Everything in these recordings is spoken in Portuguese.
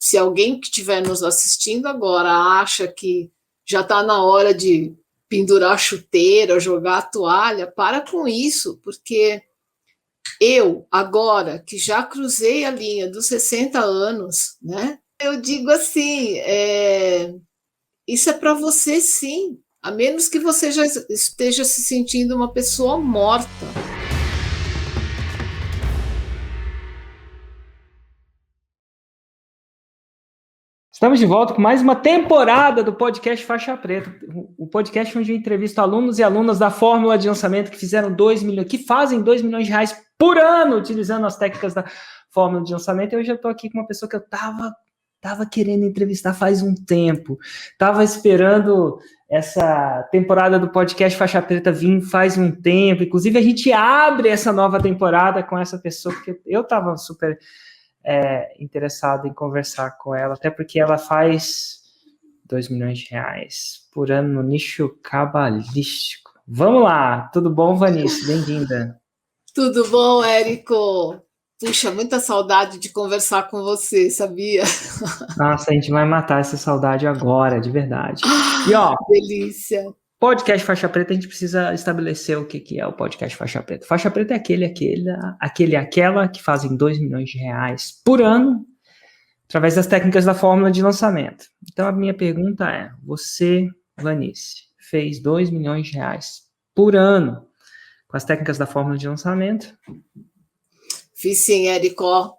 se alguém que estiver nos assistindo agora acha que já está na hora de pendurar a chuteira, jogar a toalha, para com isso, porque eu, agora, que já cruzei a linha dos 60 anos, né? Eu digo assim, isso é para você sim, a menos que você já esteja se sentindo uma pessoa morta. Estamos de volta com mais uma temporada do podcast Faixa Preta, o podcast onde eu entrevisto alunos e alunas da fórmula de lançamento que fizeram 2 milhões, que fazem 2 milhões de reais por ano utilizando as técnicas da fórmula de lançamento. E hoje eu estou aqui com uma pessoa que eu tava querendo entrevistar faz um tempo, tava esperando essa temporada do podcast Faixa Preta vir faz um tempo. Inclusive a gente abre essa nova temporada com essa pessoa, porque eu estava super interessado em conversar com ela, até porque ela faz 2 milhões de reais por ano no nicho cabalístico. Vamos lá, tudo bom, Vanice? Bem-vinda. Tudo bom, Érico? Puxa, muita saudade de conversar com você, sabia? Nossa, a gente vai matar essa saudade agora, de verdade. E ó, delícia. Podcast Faixa Preta, a gente precisa estabelecer o que é o podcast Faixa Preta. Faixa Preta é aquela que fazem 2 milhões de reais por ano através das técnicas da fórmula de lançamento. Então, a minha pergunta é, você, Vanice, fez 2 milhões de reais por ano com as técnicas da fórmula de lançamento? Fiz sim, Érico.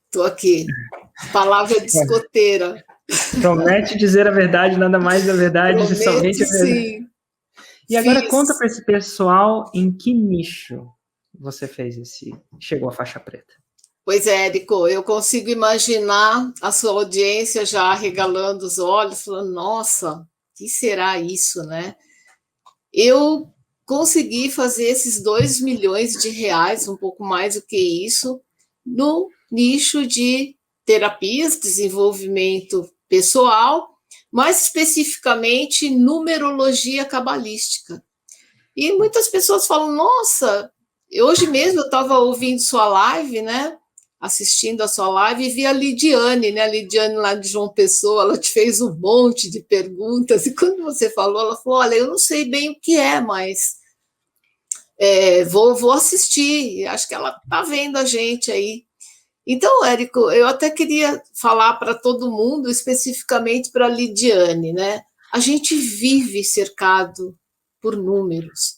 Estou aqui. Palavra de escoteira. Promete dizer a verdade, nada mais da verdade, Prometo, somente a verdade. Sim. E agora conta para esse pessoal em que nicho você chegou à faixa preta. Pois é, Érico, eu consigo imaginar a sua audiência já arregalando os olhos, falando, nossa, o que será isso, né? Eu consegui fazer esses 2 milhões de reais, um pouco mais do que isso, no nicho de terapias, desenvolvimento pessoal, mais especificamente numerologia cabalística. E muitas pessoas falam, nossa, hoje mesmo eu estava ouvindo sua live, né? Assistindo a sua live, e vi a Lidiane, né? A Lidiane lá de João Pessoa, ela te fez um monte de perguntas, e quando você falou, ela falou, olha, eu não sei bem o que é, mas vou assistir, acho que ela está vendo a gente aí. Então, Érico, eu até queria falar para todo mundo, especificamente para a Lidiane, né? A gente vive cercado por números.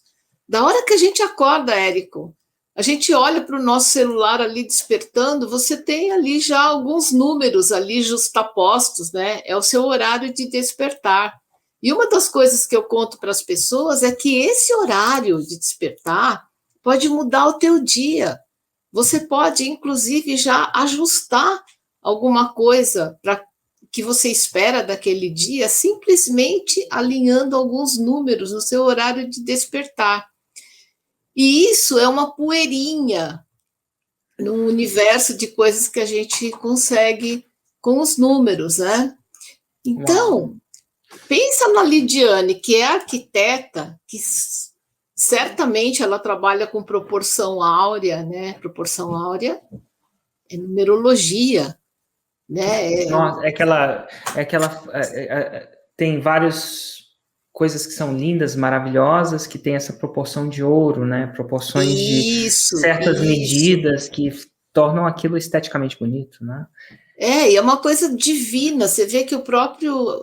Da hora que a gente acorda, Érico, a gente olha para o nosso celular ali despertando, você tem ali já alguns números ali justapostos, né? É o seu horário de despertar. E uma das coisas que eu conto para as pessoas é que esse horário de despertar pode mudar o teu dia. Você pode, inclusive, já ajustar alguma coisa para que você espera daquele dia, simplesmente alinhando alguns números no seu horário de despertar. E isso é uma poeirinha no universo de coisas que a gente consegue com os números, né? Então, pensa na Lidiane, que é arquiteta, que certamente ela trabalha com proporção áurea, né? Proporção áurea é numerologia, né? Nossa, tem várias coisas que são lindas, maravilhosas, que tem essa proporção de ouro, né? Proporções de certas medidas que tornam aquilo esteticamente bonito, né? E é uma coisa divina. Você vê que a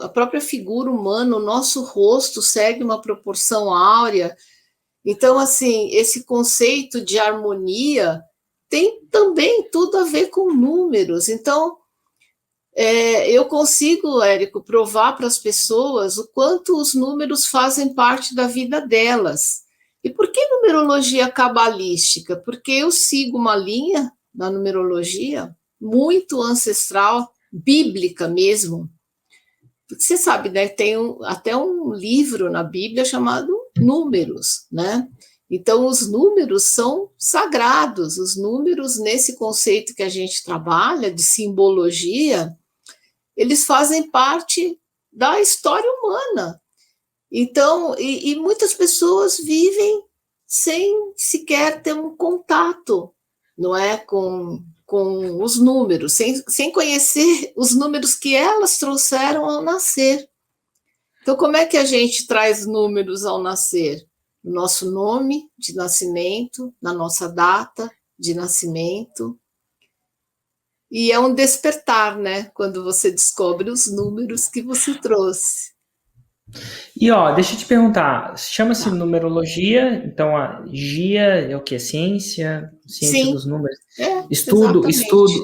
própria figura humana, o nosso rosto segue uma proporção áurea. Então, assim, esse conceito de harmonia tem também tudo a ver com números. Então, eu consigo, Érico, provar para as pessoas o quanto os números fazem parte da vida delas. E por que numerologia cabalística? Porque eu sigo uma linha na numerologia muito ancestral, bíblica mesmo. Porque você sabe, né, tem até um livro na Bíblia chamado Números, né? Então, os números são sagrados. Os números, nesse conceito que a gente trabalha, de simbologia, eles fazem parte da história humana. Então, e muitas pessoas vivem sem sequer ter um contato, não é, com com os números, sem conhecer os números que elas trouxeram ao nascer. Então, como é que a gente traz números ao nascer? No nosso nome de nascimento, na nossa data de nascimento. E é um despertar, né? Quando você descobre os números que você trouxe. E ó, deixa eu te perguntar, chama-se numerologia, então a gia é o que? Ciência Sim, dos números, exatamente.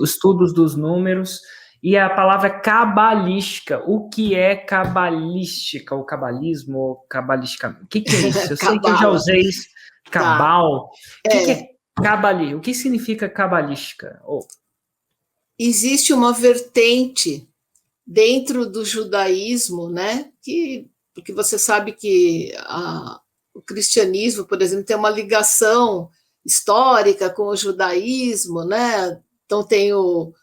estudos dos números, e a palavra cabalística, o que é cabalística, ou cabalismo, ou cabalística, o que é isso? Eu sei que eu já Cabala, usei isso, tá. cabal, o que é cabalística? O que significa cabalística? Existe uma vertente dentro do judaísmo, né? Porque você sabe que o cristianismo, por exemplo, tem uma ligação histórica com o judaísmo, né? Então tem o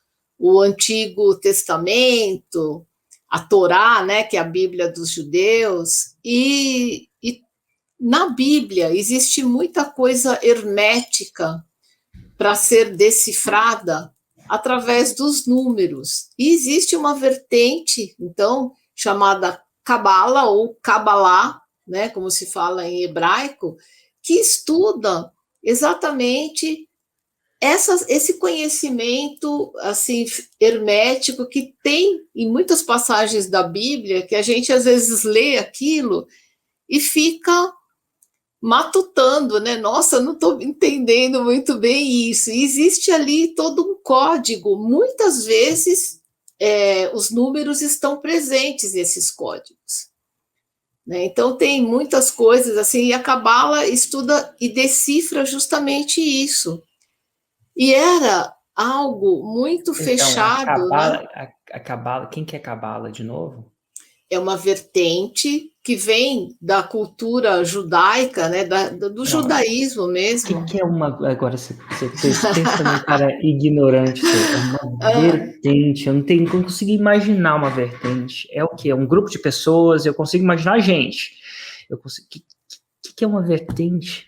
Antigo Testamento, a Torá, né? Que é a Bíblia dos judeus, e na Bíblia existe muita coisa hermética para ser decifrada através dos números. E existe uma vertente, então, chamada Cabala ou Cabalá, né, como se fala em hebraico, que estuda exatamente esse conhecimento assim hermético que tem em muitas passagens da Bíblia, que a gente às vezes lê aquilo e fica matutando, né? Nossa, eu não estou entendendo muito bem isso. E existe ali todo um código. Muitas vezes os números estão presentes nesses códigos. Né? Então tem muitas coisas assim, e a Cabala estuda e decifra justamente isso. E era algo muito Então, fechado, né? a cabala, quem que é cabala de novo? É uma vertente que vem da cultura judaica, né, do Não, judaísmo mesmo. que é uma. Agora pensa num cara ignorante, é uma vertente. Eu não consigo imaginar uma vertente. É o quê? É um grupo de pessoas, eu consigo imaginar a gente. Que é uma vertente?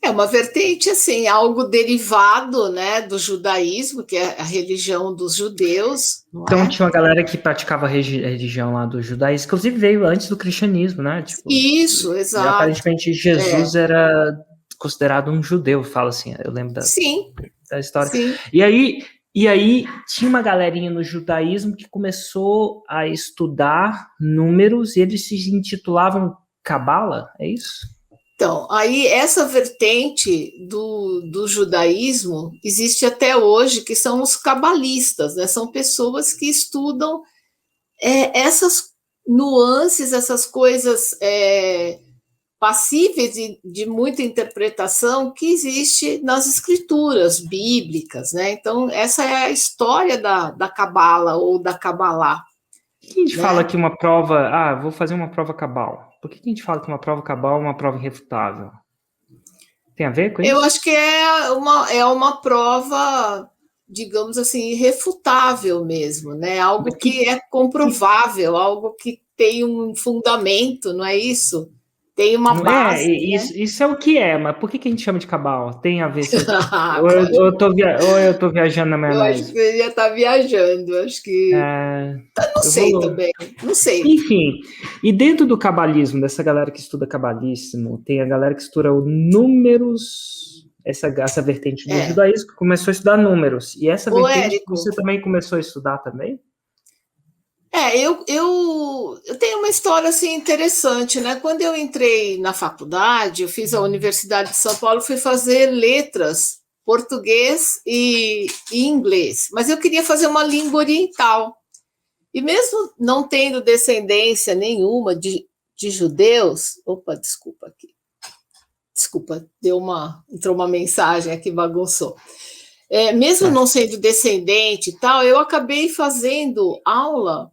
É uma vertente, assim, algo derivado, né, do judaísmo, que é a religião dos judeus, não Então é? tinha uma galera que praticava a religião lá do judaísmo, inclusive veio antes do cristianismo, né? Tipo, Isso, e exato. aparentemente Jesus era considerado um judeu, fala assim, eu lembro Sim, da história. sim. E aí tinha uma galerinha no judaísmo que começou a estudar números e eles se intitulavam Cabala, é isso? Então, aí essa vertente do judaísmo existe até hoje, que são os cabalistas, né? São pessoas que estudam essas nuances, essas coisas passíveis de muita interpretação que existe nas escrituras bíblicas, né? Então, essa é a história da Cabala ou da Cabalá, Por que a gente fala né? que uma prova, vou fazer uma prova cabal? Por que a gente fala que uma prova cabal é uma prova irrefutável? Tem a ver com Eu isso? acho que é uma prova, digamos assim, irrefutável mesmo, né? Algo Mas que é que comprovável, algo que tem um fundamento, não é isso? Tem uma não é, base, né? isso é o que é, mas por que a gente chama de cabal? Tem a ver se ou Agora, eu tô viajando na eu acho que maionese. você já está viajando, acho que. É, Eu não eu sei vou. também, não sei. Enfim, e dentro do cabalismo, dessa galera que estuda cabalíssimo, tem a galera que estuda o números, essa vertente do É. judaísmo que começou a estudar números. E essa Ô, vertente Érico, você também começou a estudar também? eu tenho uma história assim interessante, né? Quando eu entrei na faculdade, eu fiz a Universidade de São Paulo, fui fazer letras, português e inglês, mas eu queria fazer uma língua oriental. E mesmo não tendo descendência nenhuma de judeus, opa, desculpa aqui, desculpa, entrou uma mensagem aqui, bagunçou. Mesmo Tá. não sendo descendente e tal, eu acabei fazendo aula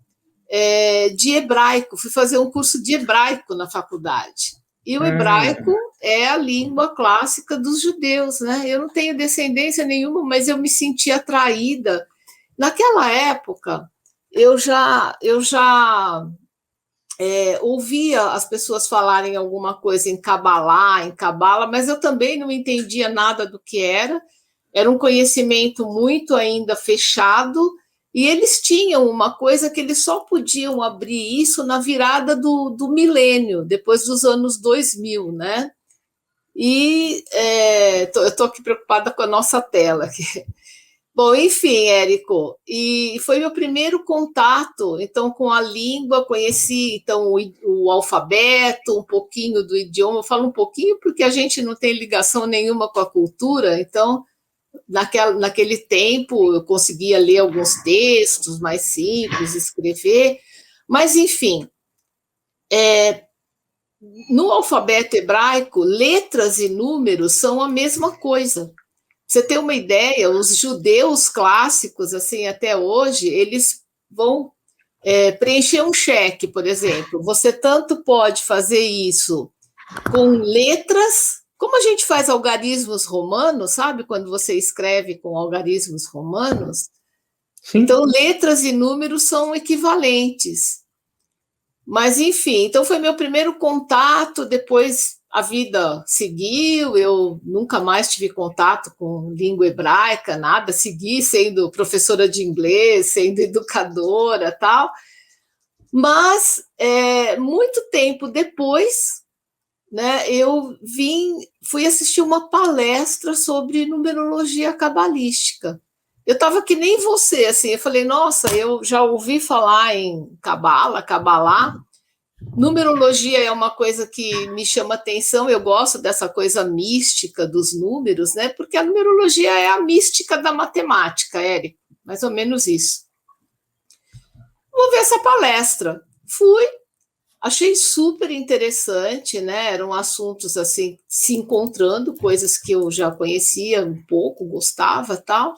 de hebraico, fui fazer um curso de hebraico na faculdade. E o hebraico Hum, é a língua clássica dos judeus, né? Eu não tenho descendência nenhuma, mas eu me senti atraída. Naquela época, eu já ouvia as pessoas falarem alguma coisa em Kabbalah, mas eu também não entendia nada do que era. era um conhecimento muito ainda fechado, e eles tinham uma coisa que eles só podiam abrir isso na virada do milênio, depois dos anos 2000, né? E eu estou aqui preocupada com a nossa tela. Bom, enfim, Érico, e foi meu primeiro contato, então, com a língua, conheci, então, o alfabeto, um pouquinho do idioma, eu falo um pouquinho porque a gente não tem ligação nenhuma com a cultura, então, naquele tempo, eu conseguia ler alguns textos mais simples, escrever, mas, enfim, no alfabeto hebraico, letras e números são a mesma coisa. Você tem uma ideia, os judeus clássicos, assim, até hoje, eles vão preencher um cheque, por exemplo. Você tanto pode fazer isso com letras, como a gente faz algarismos romanos, sabe? Quando você escreve com algarismos romanos. Sim. Então, letras e números são equivalentes. Mas, enfim, então foi meu primeiro contato, depois a vida seguiu, eu nunca mais tive contato com língua hebraica, nada, segui sendo professora de inglês, sendo educadora, tal. Mas, muito tempo depois, né, eu fui assistir uma palestra sobre numerologia cabalística. Eu estava que nem você, assim, eu falei, nossa, eu já ouvi falar em Cabalá. Numerologia é uma coisa que me chama atenção, eu gosto dessa coisa mística dos números, né? Porque a numerologia é a mística da matemática, Érico, mais ou menos isso. Vou ver essa palestra. Fui, achei super interessante, né? Eram assuntos assim, se encontrando, coisas que eu já conhecia um pouco, gostava, tal.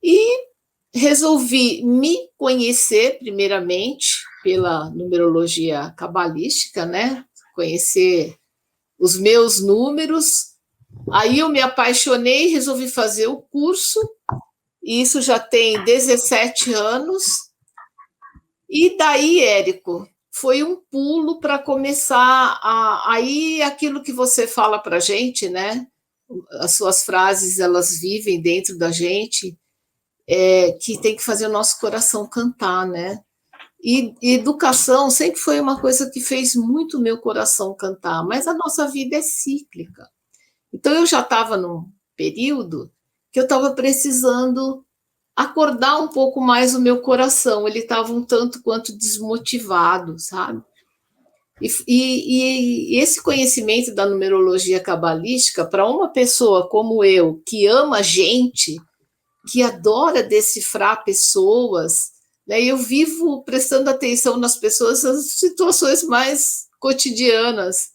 E resolvi me conhecer primeiramente pela numerologia cabalística, né? Conhecer os meus números. Aí eu me apaixonei, resolvi fazer o curso. E isso já tem 17 anos. E daí, Érico, foi um pulo para começar aí aquilo que você fala para a gente, né? As suas frases, elas vivem dentro da gente. Que tem que fazer o nosso coração cantar, né? E educação sempre foi uma coisa que fez muito meu coração cantar, mas a nossa vida é cíclica. Então, eu já estava num período que eu estava precisando acordar um pouco mais o meu coração, ele estava um tanto quanto desmotivado, sabe? E esse conhecimento da numerologia cabalística, para uma pessoa como eu, que ama gente, que adora decifrar pessoas, né? Eu vivo prestando atenção nas pessoas, nas situações mais cotidianas,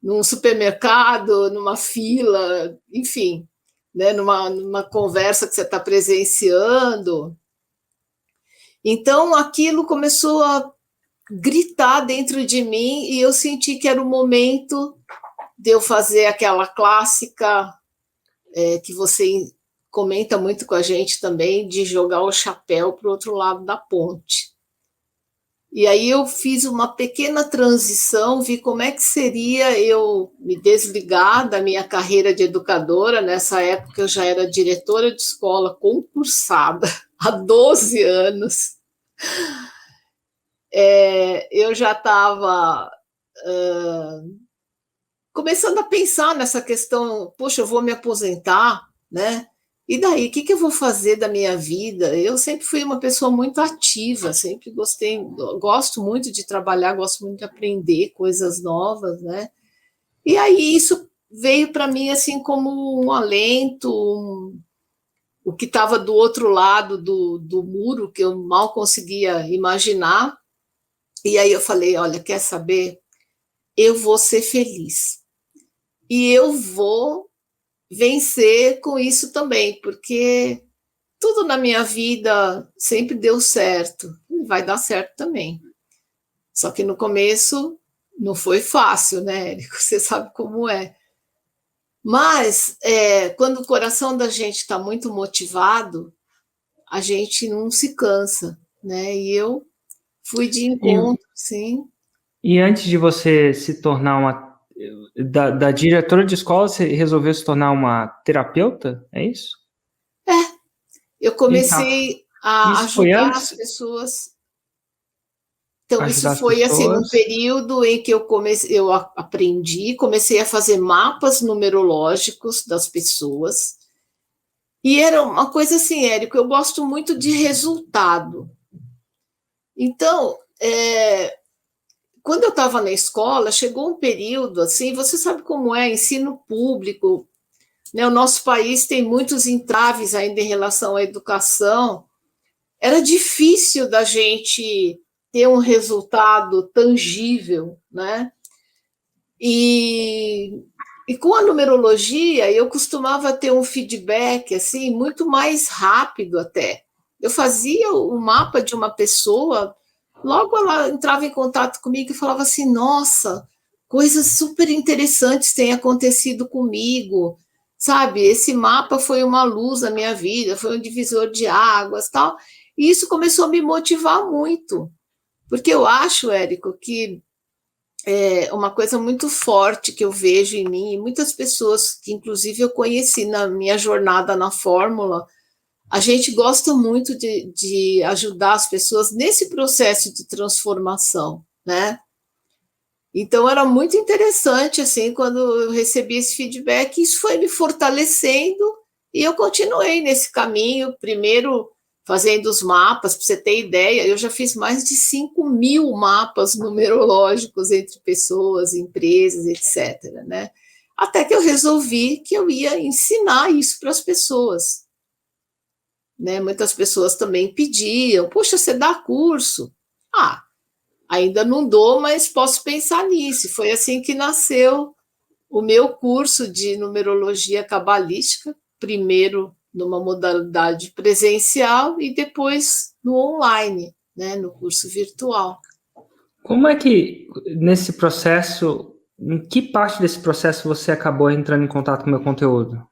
num supermercado, numa fila, enfim, né? numa conversa que você está presenciando. Então, aquilo começou a gritar dentro de mim e eu senti que era o momento de eu fazer aquela clássica que você comenta muito com a gente também, de jogar o chapéu para o outro lado da ponte. E aí eu fiz uma pequena transição, vi como é que seria eu me desligar da minha carreira de educadora. Nessa época eu já era diretora de escola concursada, há 12 anos. Eu já estava começando a pensar nessa questão, poxa, eu vou me aposentar, né? E daí, o que eu vou fazer da minha vida? Eu sempre fui uma pessoa muito ativa, sempre gosto muito de trabalhar, gosto muito de aprender coisas novas, né? E aí isso veio para mim assim como um alento, o que estava do outro lado do muro, que eu mal conseguia imaginar. E aí eu falei, olha, quer saber? Eu vou ser feliz. E eu vou vencer com isso também, porque tudo na minha vida sempre deu certo, e vai dar certo também. Só que no começo não foi fácil, né, Érico? Você sabe como é. Mas quando o coração da gente está muito motivado, a gente não se cansa, né? E eu fui de encontro, sim. E antes de você se tornar da diretora de escola, você resolveu se tornar uma terapeuta? É isso? eu comecei a Isso foi ajudar antes? as pessoas. Então, isso Ajudar as foi assim, num pessoas. período em que eu aprendi, comecei a fazer mapas numerológicos das pessoas. E era uma coisa assim, Érico, eu gosto muito de resultado. Então, quando eu estava na escola, chegou um período assim, você sabe como é, ensino público, né? O nosso país tem muitos entraves ainda em relação à educação. Era difícil da gente ter um resultado tangível, né? E com a numerologia, eu costumava ter um feedback assim muito mais rápido até. Eu fazia o mapa de uma pessoa, logo ela entrava em contato comigo e falava assim: "Nossa, coisas super interessantes têm acontecido comigo". Sabe, esse mapa foi uma luz na minha vida, foi um divisor de águas, tal. E isso começou a me motivar muito, porque eu acho, Érico, que uma coisa muito forte que eu vejo em mim, e muitas pessoas que, inclusive, eu conheci na minha jornada na Fórmula, a gente gosta muito de ajudar as pessoas nesse processo de transformação, né? Então, era muito interessante, assim, quando eu recebi esse feedback, isso foi me fortalecendo e eu continuei nesse caminho, primeiro fazendo os mapas, para você ter ideia, eu já fiz mais de 5.000 mapas numerológicos entre pessoas, empresas, etc., né? Até que eu resolvi que eu ia ensinar isso para as pessoas, né? Muitas pessoas também pediam, poxa, você dá curso? Ah, ainda não dou, mas posso pensar nisso. Foi assim que nasceu o meu curso de numerologia cabalística, primeiro numa modalidade presencial e depois no online, né, no curso virtual. Como é que nesse processo, em que parte desse processo você acabou entrando em contato com o meu conteúdo?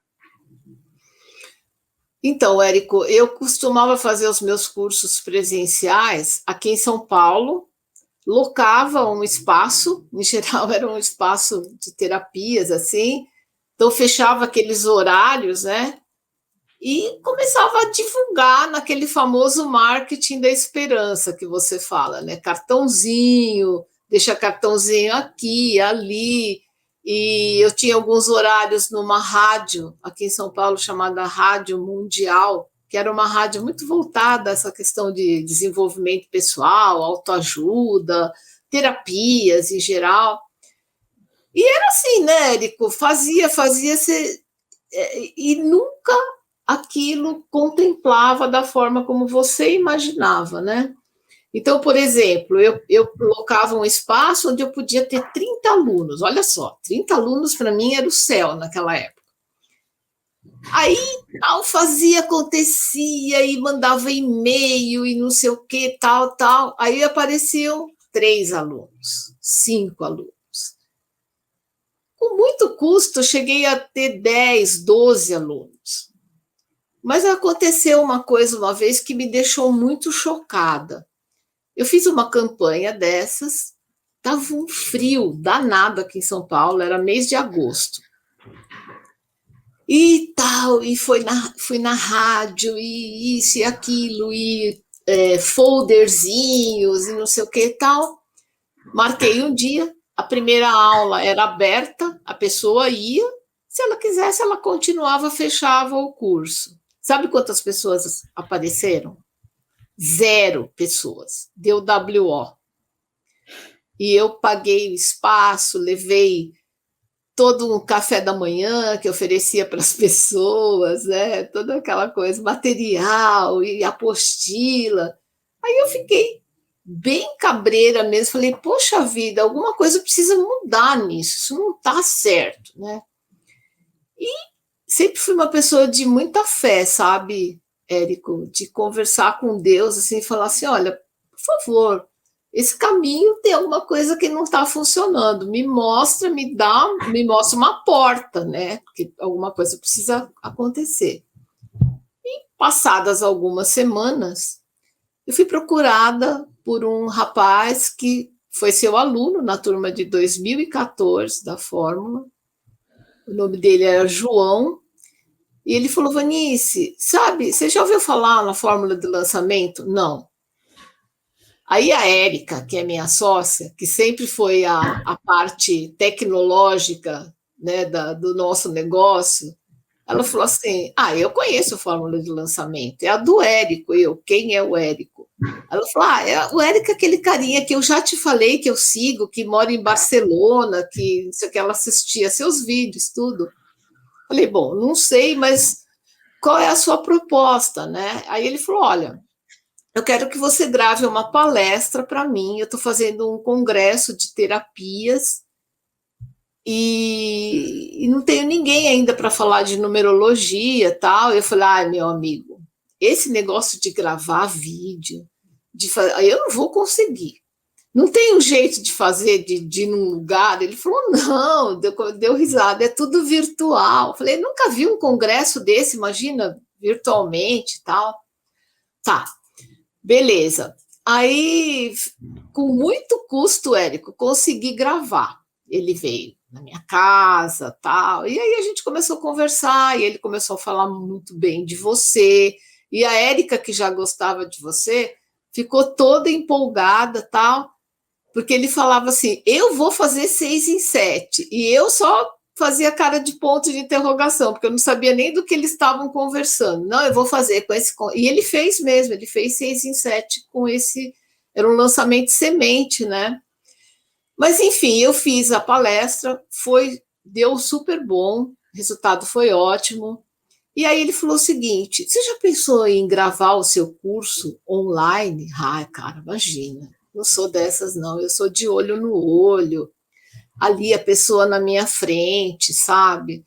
Então, Érico, eu costumava fazer os meus cursos presenciais aqui em São Paulo, locava um espaço, em geral era um espaço de terapias, assim, então fechava aqueles horários, né? E começava a divulgar naquele famoso marketing da esperança que você fala, né? Cartãozinho, deixa cartãozinho aqui, ali. E eu tinha alguns horários numa rádio aqui em São Paulo chamada Rádio Mundial, que era uma rádio muito voltada a essa questão de desenvolvimento pessoal, autoajuda, terapias em geral. E era assim, né, Érico? Fazia, e nunca aquilo contemplava da forma como você imaginava, né? Então, por exemplo, eu colocava um espaço onde eu podia ter 30 alunos. Olha só, 30 alunos para mim era o céu naquela época. Aí tal fazia, acontecia e mandava e-mail e não sei o que, tal, tal. Aí apareciam 3 alunos, 5 alunos. Com muito custo, cheguei a ter 10, 12 alunos. Mas aconteceu uma coisa uma vez que me deixou muito chocada. Eu fiz uma campanha dessas, estava um frio danado aqui em São Paulo, era mês de agosto. E tal, e fui na rádio, e isso e aquilo, e folderzinhos, e não sei o que e tal. Marquei um dia, a primeira aula era aberta, a pessoa ia, se ela quisesse, ela continuava, fechava o curso. Sabe quantas pessoas apareceram? 0 pessoas. Deu WO. E eu paguei o espaço, levei todo um café da manhã que oferecia para as pessoas, né? Toda aquela coisa, material e apostila. Aí eu fiquei bem cabreira mesmo, falei, poxa vida, alguma coisa precisa mudar nisso, isso não está certo, né? E sempre fui uma pessoa de muita fé, sabe, Érico, de conversar com Deus, assim, falar assim, olha, por favor, esse caminho tem alguma coisa que não está funcionando, me mostra, me mostra uma porta, né, porque alguma coisa precisa acontecer. E passadas algumas semanas, eu fui procurada por um rapaz que foi seu aluno na turma de 2014 da Fórmula, o nome dele era João, E ele falou, Vanice, sabe, você já ouviu falar na fórmula de lançamento? Não. Aí a Érica, que é minha sócia, que sempre foi a parte tecnológica, né, do nosso negócio, ela falou assim, eu conheço a fórmula de lançamento, é a do Érico. Quem é o Érico? Ela falou, o Érico é aquele carinha que eu já te falei que eu sigo, que mora em Barcelona, que não sei o que, ela assistia seus vídeos, tudo. Falei, bom, não sei, mas qual é a sua proposta, né? Aí ele falou, olha, eu quero que você grave uma palestra para mim, eu estou fazendo um congresso de terapias e não tenho ninguém ainda para falar de numerologia e tal. Eu falei, meu amigo, esse negócio de gravar vídeo, eu não vou conseguir. Não tem um jeito de fazer, de ir num lugar? Ele falou, não, deu risada, é tudo virtual. Eu falei, nunca vi um congresso desse, imagina, virtualmente e tal. Tá, beleza. Aí, com muito custo, Érico, consegui gravar. Ele veio na minha casa, tal. E aí a gente começou a conversar, e ele começou a falar muito bem de você. E a Érica, que já gostava de você, ficou toda empolgada, tal, porque ele falava assim, eu vou fazer 6 em 7. E eu só fazia cara de ponto de interrogação, porque eu não sabia nem do que eles estavam conversando. Não, eu vou fazer com esse... E ele fez mesmo, ele fez 6 em 7 com esse... Era um lançamento de semente, né? Mas, enfim, eu fiz a palestra, deu super bom, o resultado foi ótimo. E aí ele falou o seguinte, você já pensou em gravar o seu curso online? Cara, imagina, não sou dessas não, eu sou de olho no olho, ali a pessoa na minha frente, sabe?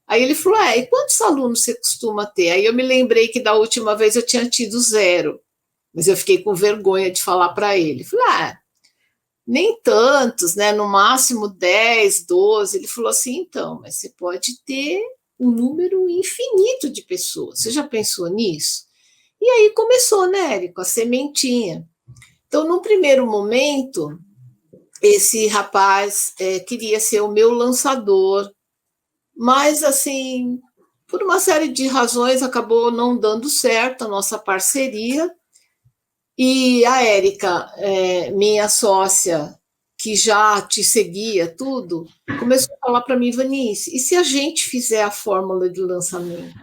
Aí ele falou, e quantos alunos você costuma ter? Aí eu me lembrei que da última vez eu tinha tido 0, mas eu fiquei com vergonha de falar para ele. Falei, nem tantos, né? No máximo 10, 12. Ele falou assim, então, mas você pode ter um número infinito de pessoas. Você já pensou nisso? E aí começou, né, Érico, a sementinha. Então, num primeiro momento, esse rapaz queria ser o meu lançador, mas, assim, por uma série de razões, acabou não dando certo a nossa parceria. E a Érica, minha sócia, que já te seguia tudo, começou a falar para mim, Vanice, e se a gente fizer a fórmula de lançamento?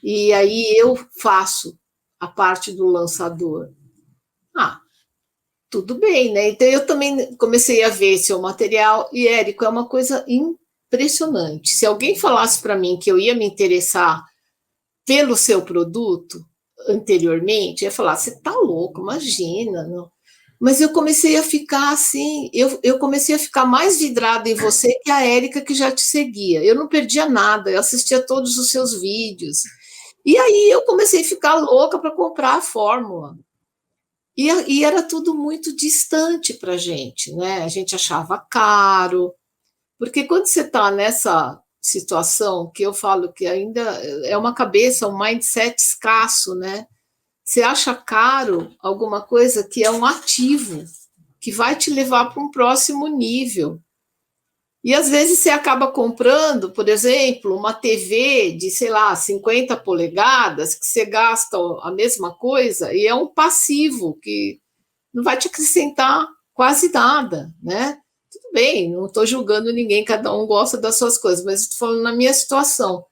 E aí eu faço a parte do lançador. Tudo bem, né? Então eu também comecei a ver seu material, e Érico, é uma coisa impressionante. Se alguém falasse para mim que eu ia me interessar pelo seu produto anteriormente, eu ia falar, você tá louco, imagina, não. Mas eu comecei a ficar assim, eu comecei a ficar mais vidrada em você que a Érica, que já te seguia. Eu não perdia nada, eu assistia todos os seus vídeos. E aí eu comecei a ficar louca para comprar a fórmula. E era tudo muito distante para a gente, né? A gente achava caro, porque quando você está nessa situação, que eu falo que ainda é uma cabeça, um mindset escasso, né? Você acha caro alguma coisa que é um ativo, que vai te levar para um próximo nível. E às vezes você acaba comprando, por exemplo, uma TV de, sei lá, 50 polegadas, que você gasta a mesma coisa, e é um passivo que não vai te acrescentar quase nada, né? Tudo bem, não estou julgando ninguém, cada um gosta das suas coisas, mas estou falando na minha situação.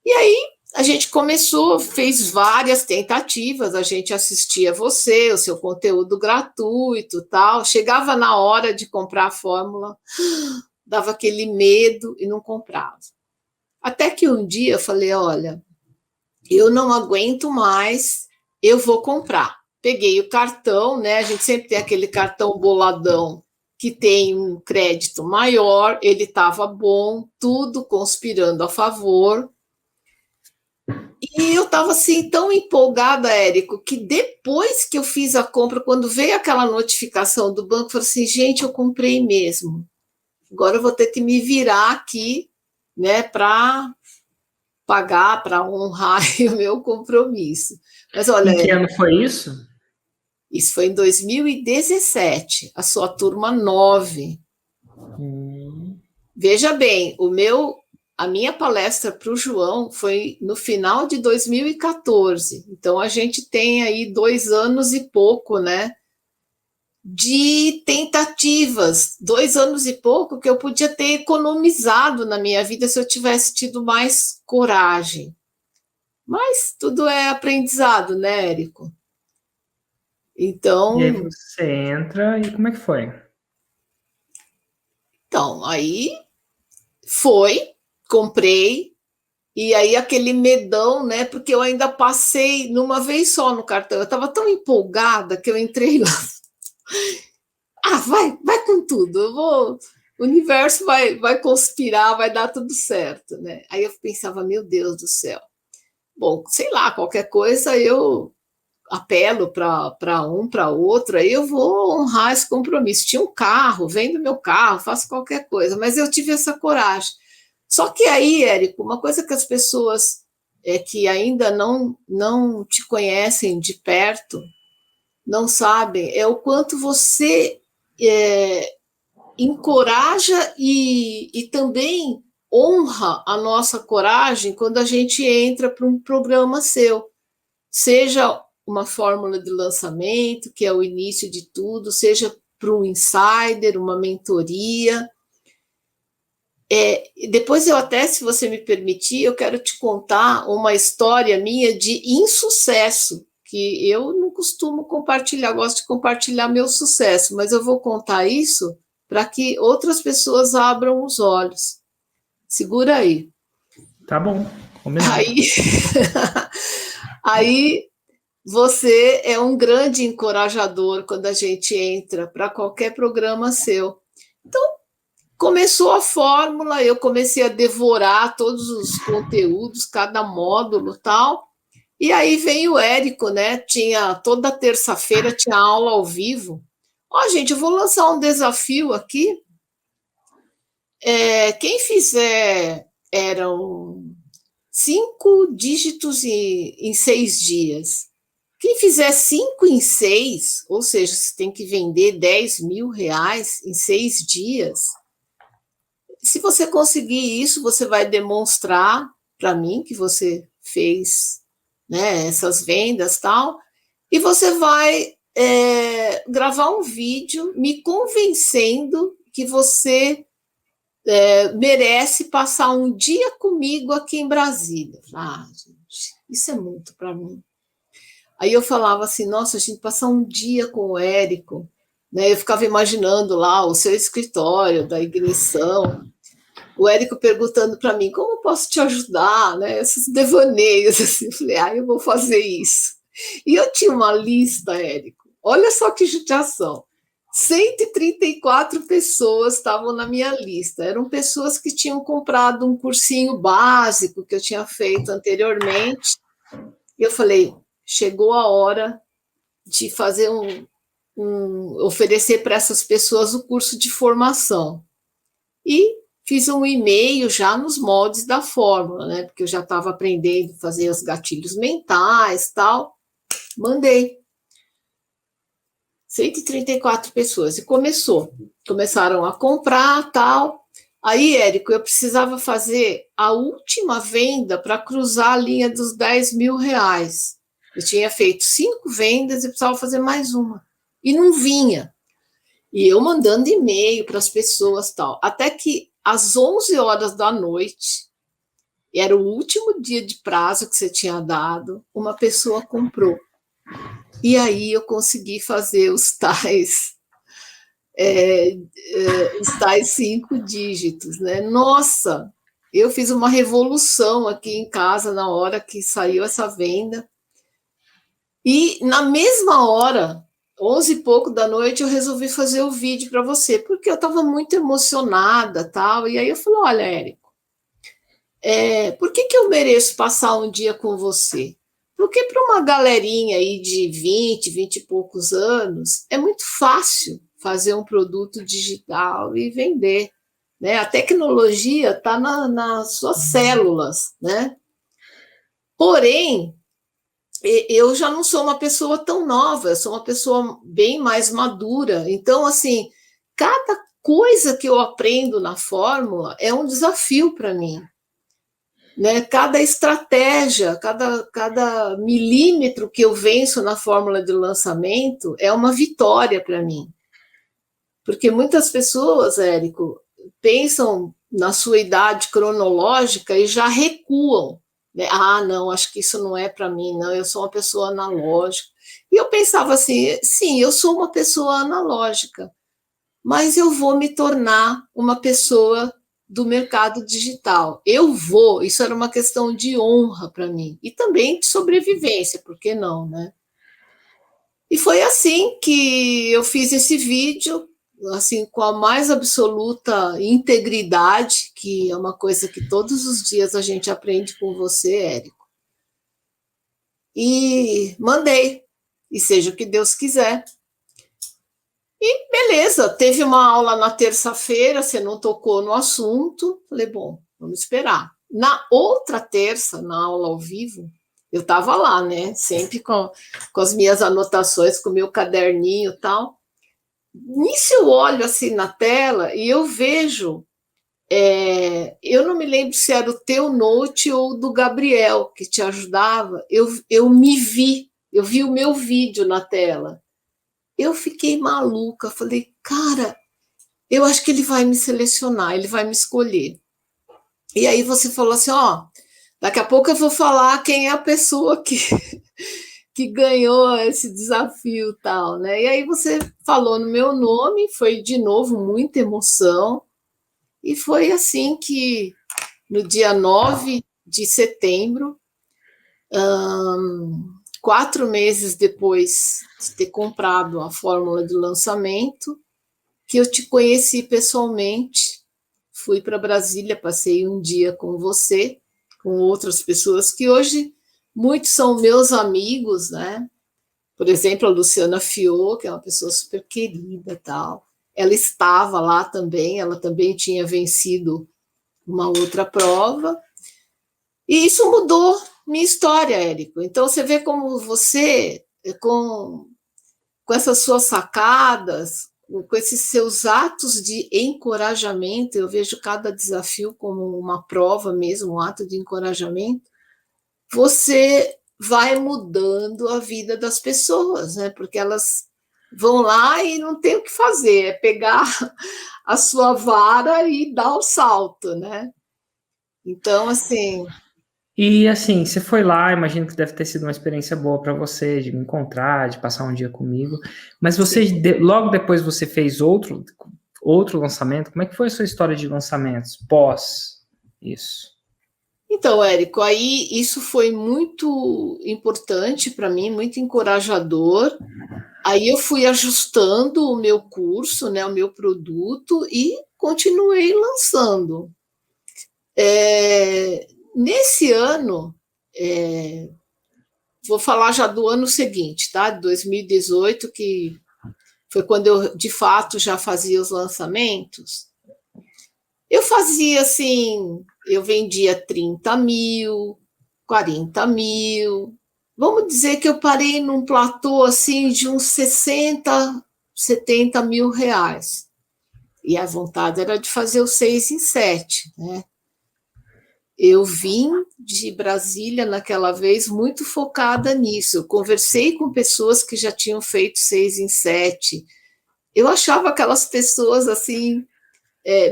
E aí a gente começou, fez várias tentativas, a gente assistia você, o seu conteúdo gratuito, tal. Chegava na hora de comprar a fórmula, dava aquele medo e não comprava. Até que um dia eu falei, olha, eu não aguento mais, eu vou comprar. Peguei o cartão, né? A gente sempre tem aquele cartão boladão que tem um crédito maior, ele estava bom, tudo conspirando a favor. E eu estava assim tão empolgada, Érico, que depois que eu fiz a compra, quando veio aquela notificação do banco, eu falei assim, gente, eu comprei mesmo. Agora eu vou ter que me virar aqui, né, para pagar, para honrar o meu compromisso. Mas olha, em que ano foi isso? Isso foi em 2017, a sua turma 9. Veja bem, a minha palestra para o João foi no final de 2014. Então, a gente tem aí 2 anos e pouco, né? De tentativas, 2 anos e pouco que eu podia ter economizado na minha vida se eu tivesse tido mais coragem. Mas tudo é aprendizado, né, Érico? Então. E aí você entra e como é que foi? Então, aí comprei, e aí aquele medão, né? Porque eu ainda passei numa vez só no cartão. Eu estava tão empolgada que eu entrei lá. Vai com tudo. O universo vai conspirar, vai dar tudo certo, né? Aí eu pensava, meu Deus do céu. Bom, sei lá, qualquer coisa eu apelo para um, para outro, aí eu vou honrar esse compromisso. Tinha um carro, vendo meu carro, faço qualquer coisa, mas eu tive essa coragem. Só que aí, Érico, uma coisa que as pessoas que ainda não te conhecem de perto não sabem é o quanto você encoraja e também honra a nossa coragem quando a gente entra para um programa seu, seja uma fórmula de lançamento, que é o início de tudo, seja para um insider, uma mentoria. Depois eu até, se você me permitir, eu quero te contar uma história minha de insucesso, que eu não costumo compartilhar, gosto de compartilhar meu sucesso, mas eu vou contar isso para que outras pessoas abram os olhos. Segura aí. Tá bom, combinado. Aí você é um grande encorajador quando a gente entra para qualquer programa seu. Então, começou a fórmula, eu comecei a devorar todos os conteúdos, cada módulo e tal. E aí vem o Érico, né? Toda terça-feira tinha aula ao vivo. Gente, eu vou lançar um desafio aqui. Quem fizer eram 5 dígitos em 6 dias. Quem fizer 5 em 6, ou seja, você tem que vender 10 mil reais em 6 dias. Se você conseguir isso, você vai demonstrar para mim que você fez, né, essas vendas e tal, e você vai gravar um vídeo me convencendo que você merece passar um dia comigo aqui em Brasília. Gente, isso é muito para mim. Aí eu falava assim, nossa, a gente passar um dia com o Érico, né? Eu ficava imaginando lá o seu escritório da ignição, o Érico perguntando para mim, como eu posso te ajudar, né? Esses devaneios, assim, eu falei, eu vou fazer isso. E eu tinha uma lista, Érico, olha só que judiação, 134 pessoas estavam na minha lista, eram pessoas que tinham comprado um cursinho básico que eu tinha feito anteriormente, e eu falei, chegou a hora de fazer oferecer para essas pessoas o curso de formação. E fiz um e-mail já nos moldes da fórmula, né? Porque eu já estava aprendendo a fazer os gatilhos mentais, tal. Mandei. 134 pessoas. E começaram a comprar, tal. Aí, Érico, eu precisava fazer a última venda para cruzar a linha dos 10 mil reais. Eu tinha feito 5 vendas e precisava fazer mais uma. E não vinha. E eu mandando e-mail para as pessoas, tal. Até que às 11 horas da noite, era o último dia de prazo que você tinha dado, uma pessoa comprou. E aí eu consegui fazer os tais 5 dígitos, né? Nossa, eu fiz uma revolução aqui em casa na hora que saiu essa venda. E na mesma hora, 11 e pouco da noite, eu resolvi fazer o vídeo para você, porque eu estava muito emocionada, tal. E aí eu falei, olha, Érico, por que eu mereço passar um dia com você? Porque para uma galerinha aí de 20 e poucos anos, é muito fácil fazer um produto digital e vender, né? A tecnologia está nas suas células, né? Porém, eu já não sou uma pessoa tão nova, eu sou uma pessoa bem mais madura. Então, assim, cada coisa que eu aprendo na fórmula é um desafio para mim. né? Cada estratégia, cada milímetro que eu venço na fórmula de lançamento é uma vitória para mim. Porque muitas pessoas, Érico, pensam na sua idade cronológica e já recuam, né? Ah, não, acho que isso não é para mim, não, eu sou uma pessoa analógica. E eu pensava assim, sim, eu sou uma pessoa analógica, mas eu vou me tornar uma pessoa do mercado digital. Eu vou, isso era uma questão de honra para mim e também de sobrevivência, por que não, né? E foi assim que eu fiz esse vídeo, assim, com a mais absoluta integridade, que é uma coisa que todos os dias a gente aprende com você, Érico. E mandei, e seja o que Deus quiser. E beleza, teve uma aula na terça-feira, você não tocou no assunto. Falei, bom, vamos esperar. Na outra terça, na aula ao vivo, eu estava lá, né? Sempre com as minhas anotações, com o meu caderninho e tal. Nisso eu olho assim na tela e eu vejo. Eu não me lembro se era o teu note ou do Gabriel que te ajudava. Eu me vi, eu vi o meu vídeo na tela. Eu fiquei maluca, falei, cara, eu acho que ele vai me selecionar, ele vai me escolher. E aí você falou assim, ó, daqui a pouco eu vou falar quem é a pessoa que ganhou esse desafio e tal, né? E aí você falou no meu nome, foi de novo muita emoção, e foi assim que no dia 9 de setembro, 4 meses depois de ter comprado a fórmula de lançamento, que eu te conheci pessoalmente, fui para Brasília, passei um dia com você, com outras pessoas que hoje muitos são meus amigos, né? Por exemplo, a Luciana Fiô, que é uma pessoa super querida, tal. Ela estava lá também, ela também tinha vencido uma outra prova. E isso mudou minha história, Érico. Então você vê como você, com essas suas sacadas, com esses seus atos de encorajamento, eu vejo cada desafio como uma prova mesmo, um ato de encorajamento, você vai mudando a vida das pessoas, né? Porque elas vão lá e não tem o que fazer, é pegar a sua vara e dar o salto, né? Então, assim. E assim, você foi lá, imagino que deve ter sido uma experiência boa para você, de me encontrar, de passar um dia comigo. Mas você, logo depois você fez outro lançamento. Como é que foi a sua história de lançamentos pós isso? Então, Érico, aí isso foi muito importante para mim, muito encorajador. Aí eu fui ajustando o meu curso, né, o meu produto e continuei lançando. Nesse ano, vou falar já do ano seguinte, tá? De 2018, que foi quando eu de fato já fazia os lançamentos. Eu fazia assim, eu vendia 30 mil, 40 mil. Vamos dizer que eu parei num platô assim de uns 60, 70 mil reais. E a vontade era de fazer o 6 em 7, né? Eu vim de Brasília naquela vez muito focada nisso. Eu conversei com pessoas que já tinham feito 6 em 7. Eu achava aquelas pessoas assim,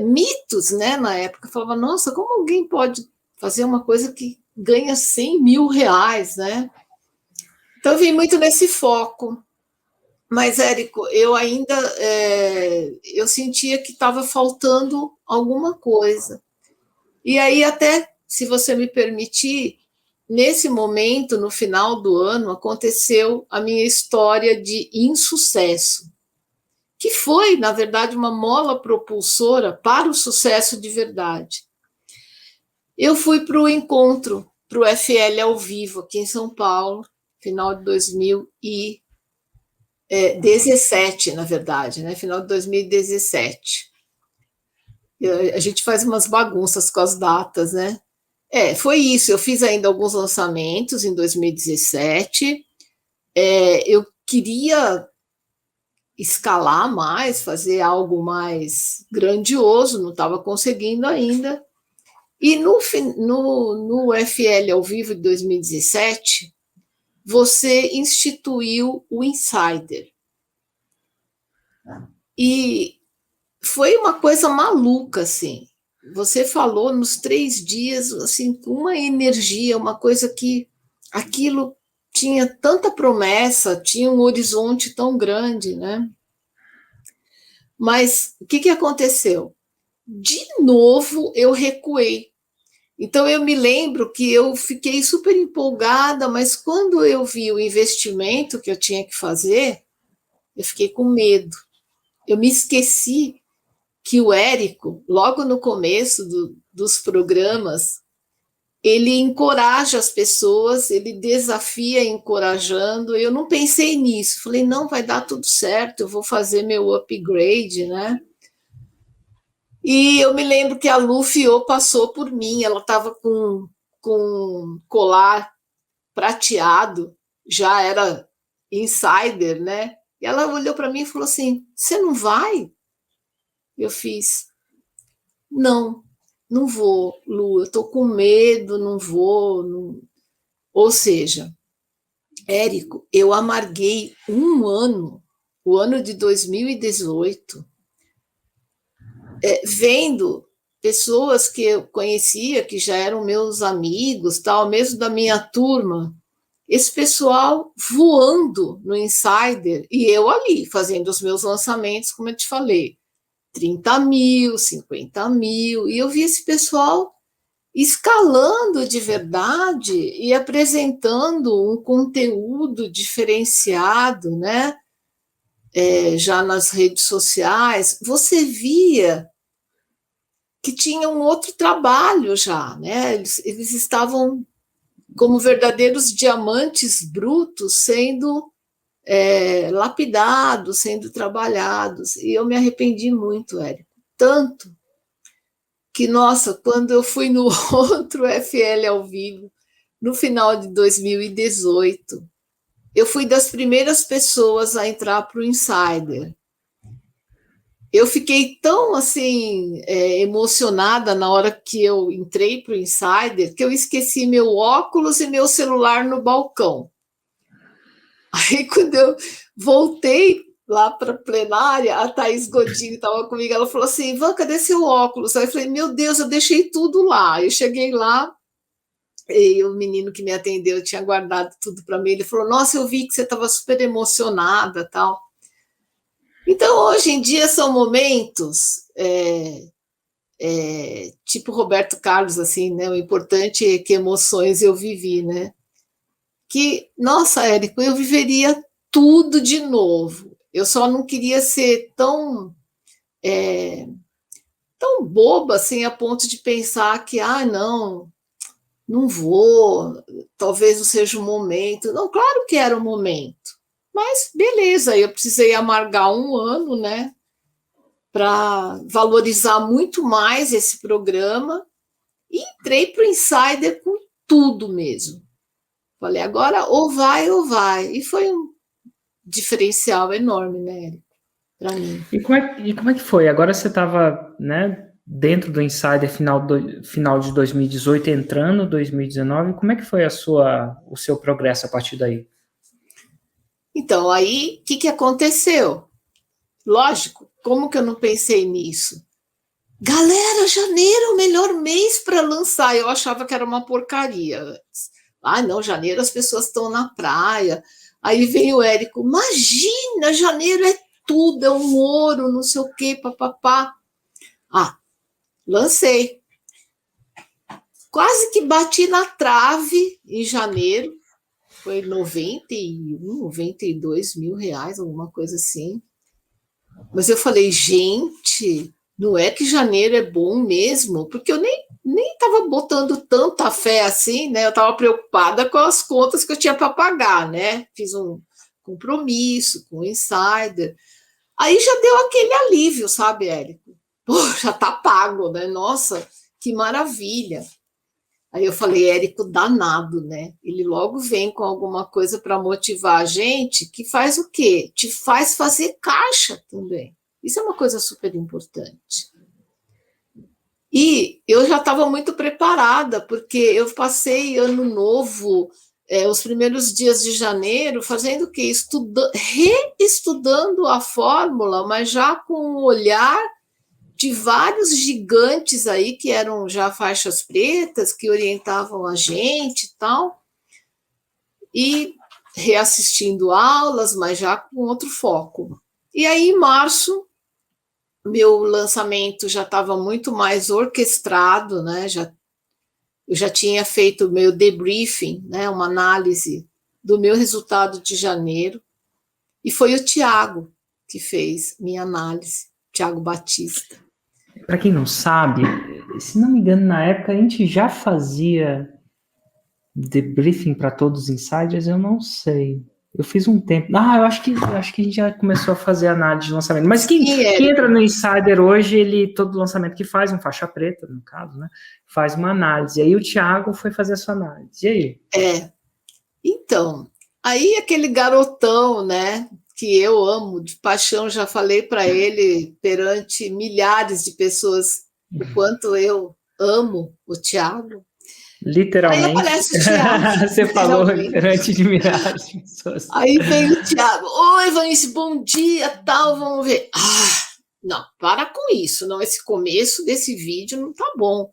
mitos, né, na época. Eu falava, nossa, como alguém pode fazer uma coisa que ganha 100 mil reais, né? Então, eu vim muito nesse foco. Mas, Érico, eu ainda eu sentia que estava faltando alguma coisa. E aí, até, se você me permitir, nesse momento, no final do ano, aconteceu a minha história de insucesso, que foi, na verdade, uma mola propulsora para o sucesso de verdade. Eu fui para o encontro, para o FL ao vivo, aqui em São Paulo, final de 2017, na verdade, né? Final de 2017. A gente faz umas bagunças com as datas, né? Foi isso. Eu fiz ainda alguns lançamentos em 2017. Eu queria escalar mais, fazer algo mais grandioso, não estava conseguindo ainda. E no FL ao vivo de 2017, você instituiu o Insider. E foi uma coisa maluca, assim. Você falou nos 3 dias, assim, com uma energia, uma coisa que aquilo tinha tanta promessa, tinha um horizonte tão grande, né? Mas o que aconteceu? De novo, eu recuei. Então, eu me lembro que eu fiquei super empolgada, mas quando eu vi o investimento que eu tinha que fazer, eu fiquei com medo. Eu me esqueci que o Érico, logo no começo dos programas, ele encoraja as pessoas, ele desafia encorajando. Eu não pensei nisso. Falei, não, vai dar tudo certo, eu vou fazer meu upgrade, né? E eu me lembro que a Lu Fiô passou por mim, ela estava com colar prateado, já era insider, né? E ela olhou para mim e falou assim: você não vai? Eu fiz: não, não vou, Lu, eu estou com medo, não vou. Não. Ou seja, Érico, eu amarguei um ano, o ano de 2018, vendo pessoas que eu conhecia, que já eram meus amigos, tal, mesmo da minha turma, esse pessoal voando no Insider e eu ali fazendo os meus lançamentos, como eu te falei, 30 mil, 50 mil, e eu vi esse pessoal escalando de verdade e apresentando um conteúdo diferenciado, né? Já nas redes sociais, você via que tinha um outro trabalho já, né? Eles estavam como verdadeiros diamantes brutos sendo lapidados, sendo trabalhados. E eu me arrependi muito, Érico. Tanto que, nossa, quando eu fui no outro FL ao vivo, no final de 2018, eu fui das primeiras pessoas a entrar para o Insider. Eu fiquei tão assim emocionada na hora que eu entrei para o Insider que eu esqueci meu óculos e meu celular no balcão. Aí, quando eu voltei lá para a plenária, a Thaís Godinho estava comigo, ela falou assim: Ivan, cadê seu óculos? Aí eu falei: meu Deus, eu deixei tudo lá. Eu cheguei lá, e o menino que me atendeu tinha guardado tudo para mim. Ele falou: nossa, eu vi que você estava super emocionada, tal. Então, hoje em dia, são momentos tipo Roberto Carlos, assim, né? O importante é que emoções eu vivi, né? Que, nossa, Érico, eu viveria tudo de novo. Eu só não queria ser tão boba assim a ponto de pensar que, não, não vou, talvez não seja o momento. Não, claro que era o momento. Mas beleza, eu precisei amargar um ano, né, para valorizar muito mais esse programa e entrei para o Insider com tudo mesmo. Falei, agora ou vai ou vai. E foi um diferencial enorme, né, para mim. E como é que foi? Agora você estava, né, dentro do Insider final de 2018, entrando em 2019. Como é que foi o seu progresso a partir daí? Então, aí, o que aconteceu? Lógico, como que eu não pensei nisso? Galera, janeiro é o melhor mês para lançar. Eu achava que era uma porcaria. Não, janeiro as pessoas estão na praia. Aí vem o Érico, imagina, janeiro é tudo, é um ouro, não sei o quê, papapá. Lancei. Quase que bati na trave em janeiro. Foi 91, 92 mil reais, alguma coisa assim. Mas eu falei, gente, não é que janeiro é bom mesmo? Porque eu nem estava botando tanta fé assim, né? Eu estava preocupada com as contas que eu tinha para pagar, né? Fiz um compromisso com o Insider. Aí já deu aquele alívio, sabe, Érico? Pô, já está pago, né? Nossa, que maravilha. Aí eu falei, Érico, danado, né? Ele logo vem com alguma coisa para motivar a gente, que faz o quê? Te faz fazer caixa também. Isso é uma coisa super importante. E eu já estava muito preparada, porque eu passei ano novo, os primeiros dias de janeiro, fazendo o quê? Reestudando a fórmula, mas já com o olhar de vários gigantes aí, que eram já faixas pretas, que orientavam a gente e tal, e reassistindo aulas, mas já com outro foco. E aí, em março, meu lançamento já estava muito mais orquestrado, né? Eu já tinha feito meu debriefing, né? Uma análise do meu resultado de janeiro, e foi o Tiago que fez minha análise, Tiago Batista. Para quem não sabe, se não me engano, na época a gente já fazia debriefing para todos os insiders, eu não sei. Eu fiz um tempo. Eu acho que a gente já começou a fazer análise de lançamento. Mas quem entra no Insider hoje, todo lançamento que faz, um faixa preta, no caso, né? Faz uma análise. E aí o Thiago foi fazer a sua análise. E aí? Então, aí aquele garotão, né? Que eu amo de paixão, já falei para ele perante milhares de pessoas o quanto eu amo o Thiago. Literalmente. Aí aparece o Thiago. Você falou perante de milhares de pessoas. Aí vem o Thiago. Oi, Vanice, bom dia, tal, vamos ver. Não, para com isso, não, esse começo desse vídeo não tá bom.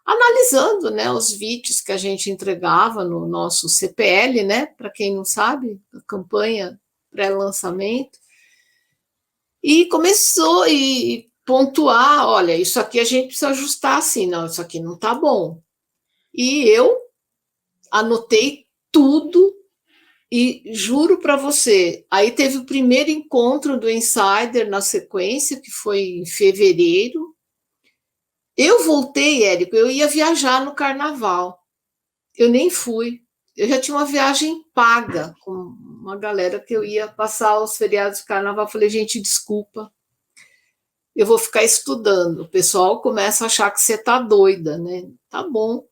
Analisando, né, os vídeos que a gente entregava no nosso CPL, né, para quem não sabe, a campanha pré-lançamento, e começou a pontuar, olha, isso aqui a gente precisa ajustar assim, não, isso aqui não tá bom. E eu anotei tudo e juro para você, aí teve o primeiro encontro do Insider na sequência, que foi em fevereiro. Eu voltei, Érico, eu ia viajar no carnaval. Eu nem fui. Eu já tinha uma viagem paga com uma galera que eu ia passar os feriados de carnaval. Falei, gente, desculpa, eu vou ficar estudando. O pessoal começa a achar que você tá doida, né? Tá bom.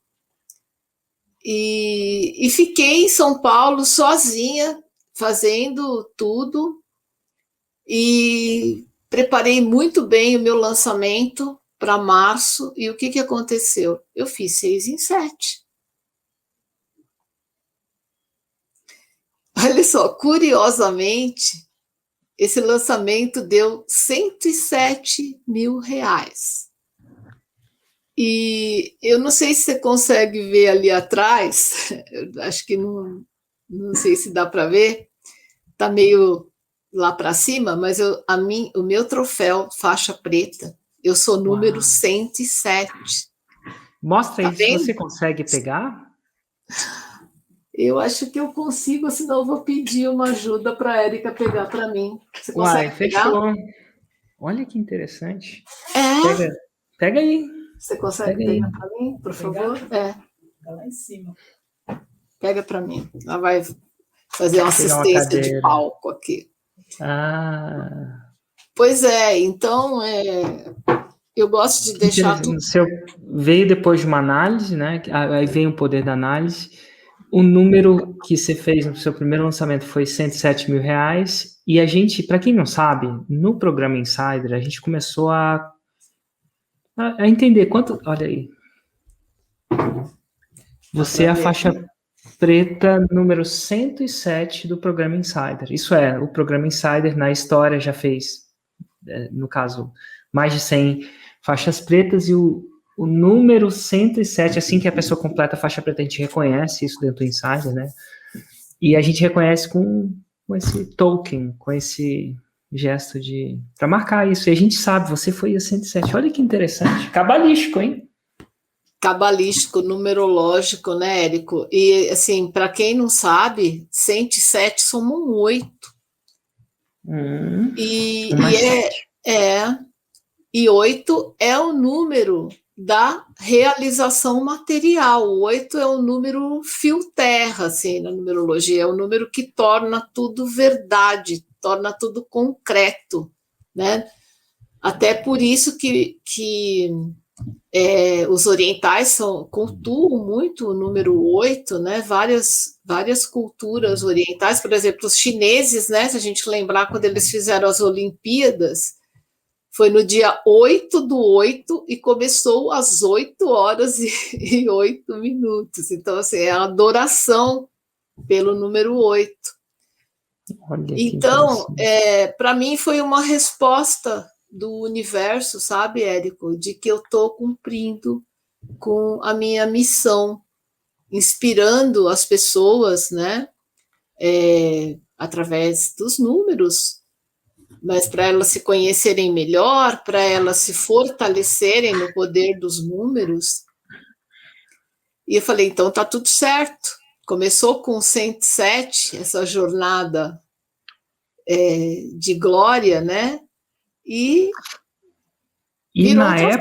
E fiquei em São Paulo sozinha, fazendo tudo. E preparei muito bem o meu lançamento para março. E o que aconteceu? Eu fiz 6 em 7. Olha só, curiosamente, esse lançamento deu R$107 mil. E eu não sei se você consegue ver ali atrás, acho que não sei se dá para ver, está meio lá para cima, mas o meu troféu faixa preta, eu sou número 107. Mostra aí, se você consegue pegar. Eu acho que eu consigo, senão eu vou pedir uma ajuda para a Érica pegar para mim. Você consegue pegar? Fechou. Olha que interessante. É. Pega aí. Você consegue pegar para mim, por favor? Tá lá em cima. Pega para mim. Ela vai fazer uma assistência de palco aqui. Pois é, então eu gosto de deixar tudo. Veio depois de uma análise, né? Aí vem o poder da análise. O número que você fez no seu primeiro lançamento foi R$107 mil. E a gente, para quem não sabe, no programa Insider, a gente começou a entender quanto. Olha aí. Você é a faixa preta número 107 do programa Insider. Isso é, o programa Insider na história já fez, no caso, mais de 100 faixas pretas, e o número 107, assim que a pessoa completa a faixa preta, a gente reconhece isso dentro do Insider, né? E a gente reconhece com esse token, com esse gesto para marcar isso. E a gente sabe, você foi a 107. Olha que interessante. Cabalístico, hein? Cabalístico, numerológico, né, Érico? E, assim, para quem não sabe, 107 somos 8. E 8 é o número da realização material. O 8 é o número fio-terra, assim, na numerologia. É o número que torna tudo verdade, torna tudo concreto, né? Até por isso que os orientais cultuam muito o número 8, né? Várias culturas orientais, por exemplo, os chineses, né? Se a gente lembrar quando eles fizeram as Olimpíadas, Foi no dia 8/8 e começou às 8h08. Então, assim, é a adoração pelo número 8. Olha que Então, interessante. para mim foi uma resposta do universo, sabe, Érico, de que eu estou cumprindo com a minha missão, inspirando as pessoas, né, através dos números, mas para elas se conhecerem melhor, para elas se fortalecerem no poder dos números. E eu falei, então tá tudo certo. Começou com 107, essa jornada de glória, né? E E virou um na troféu.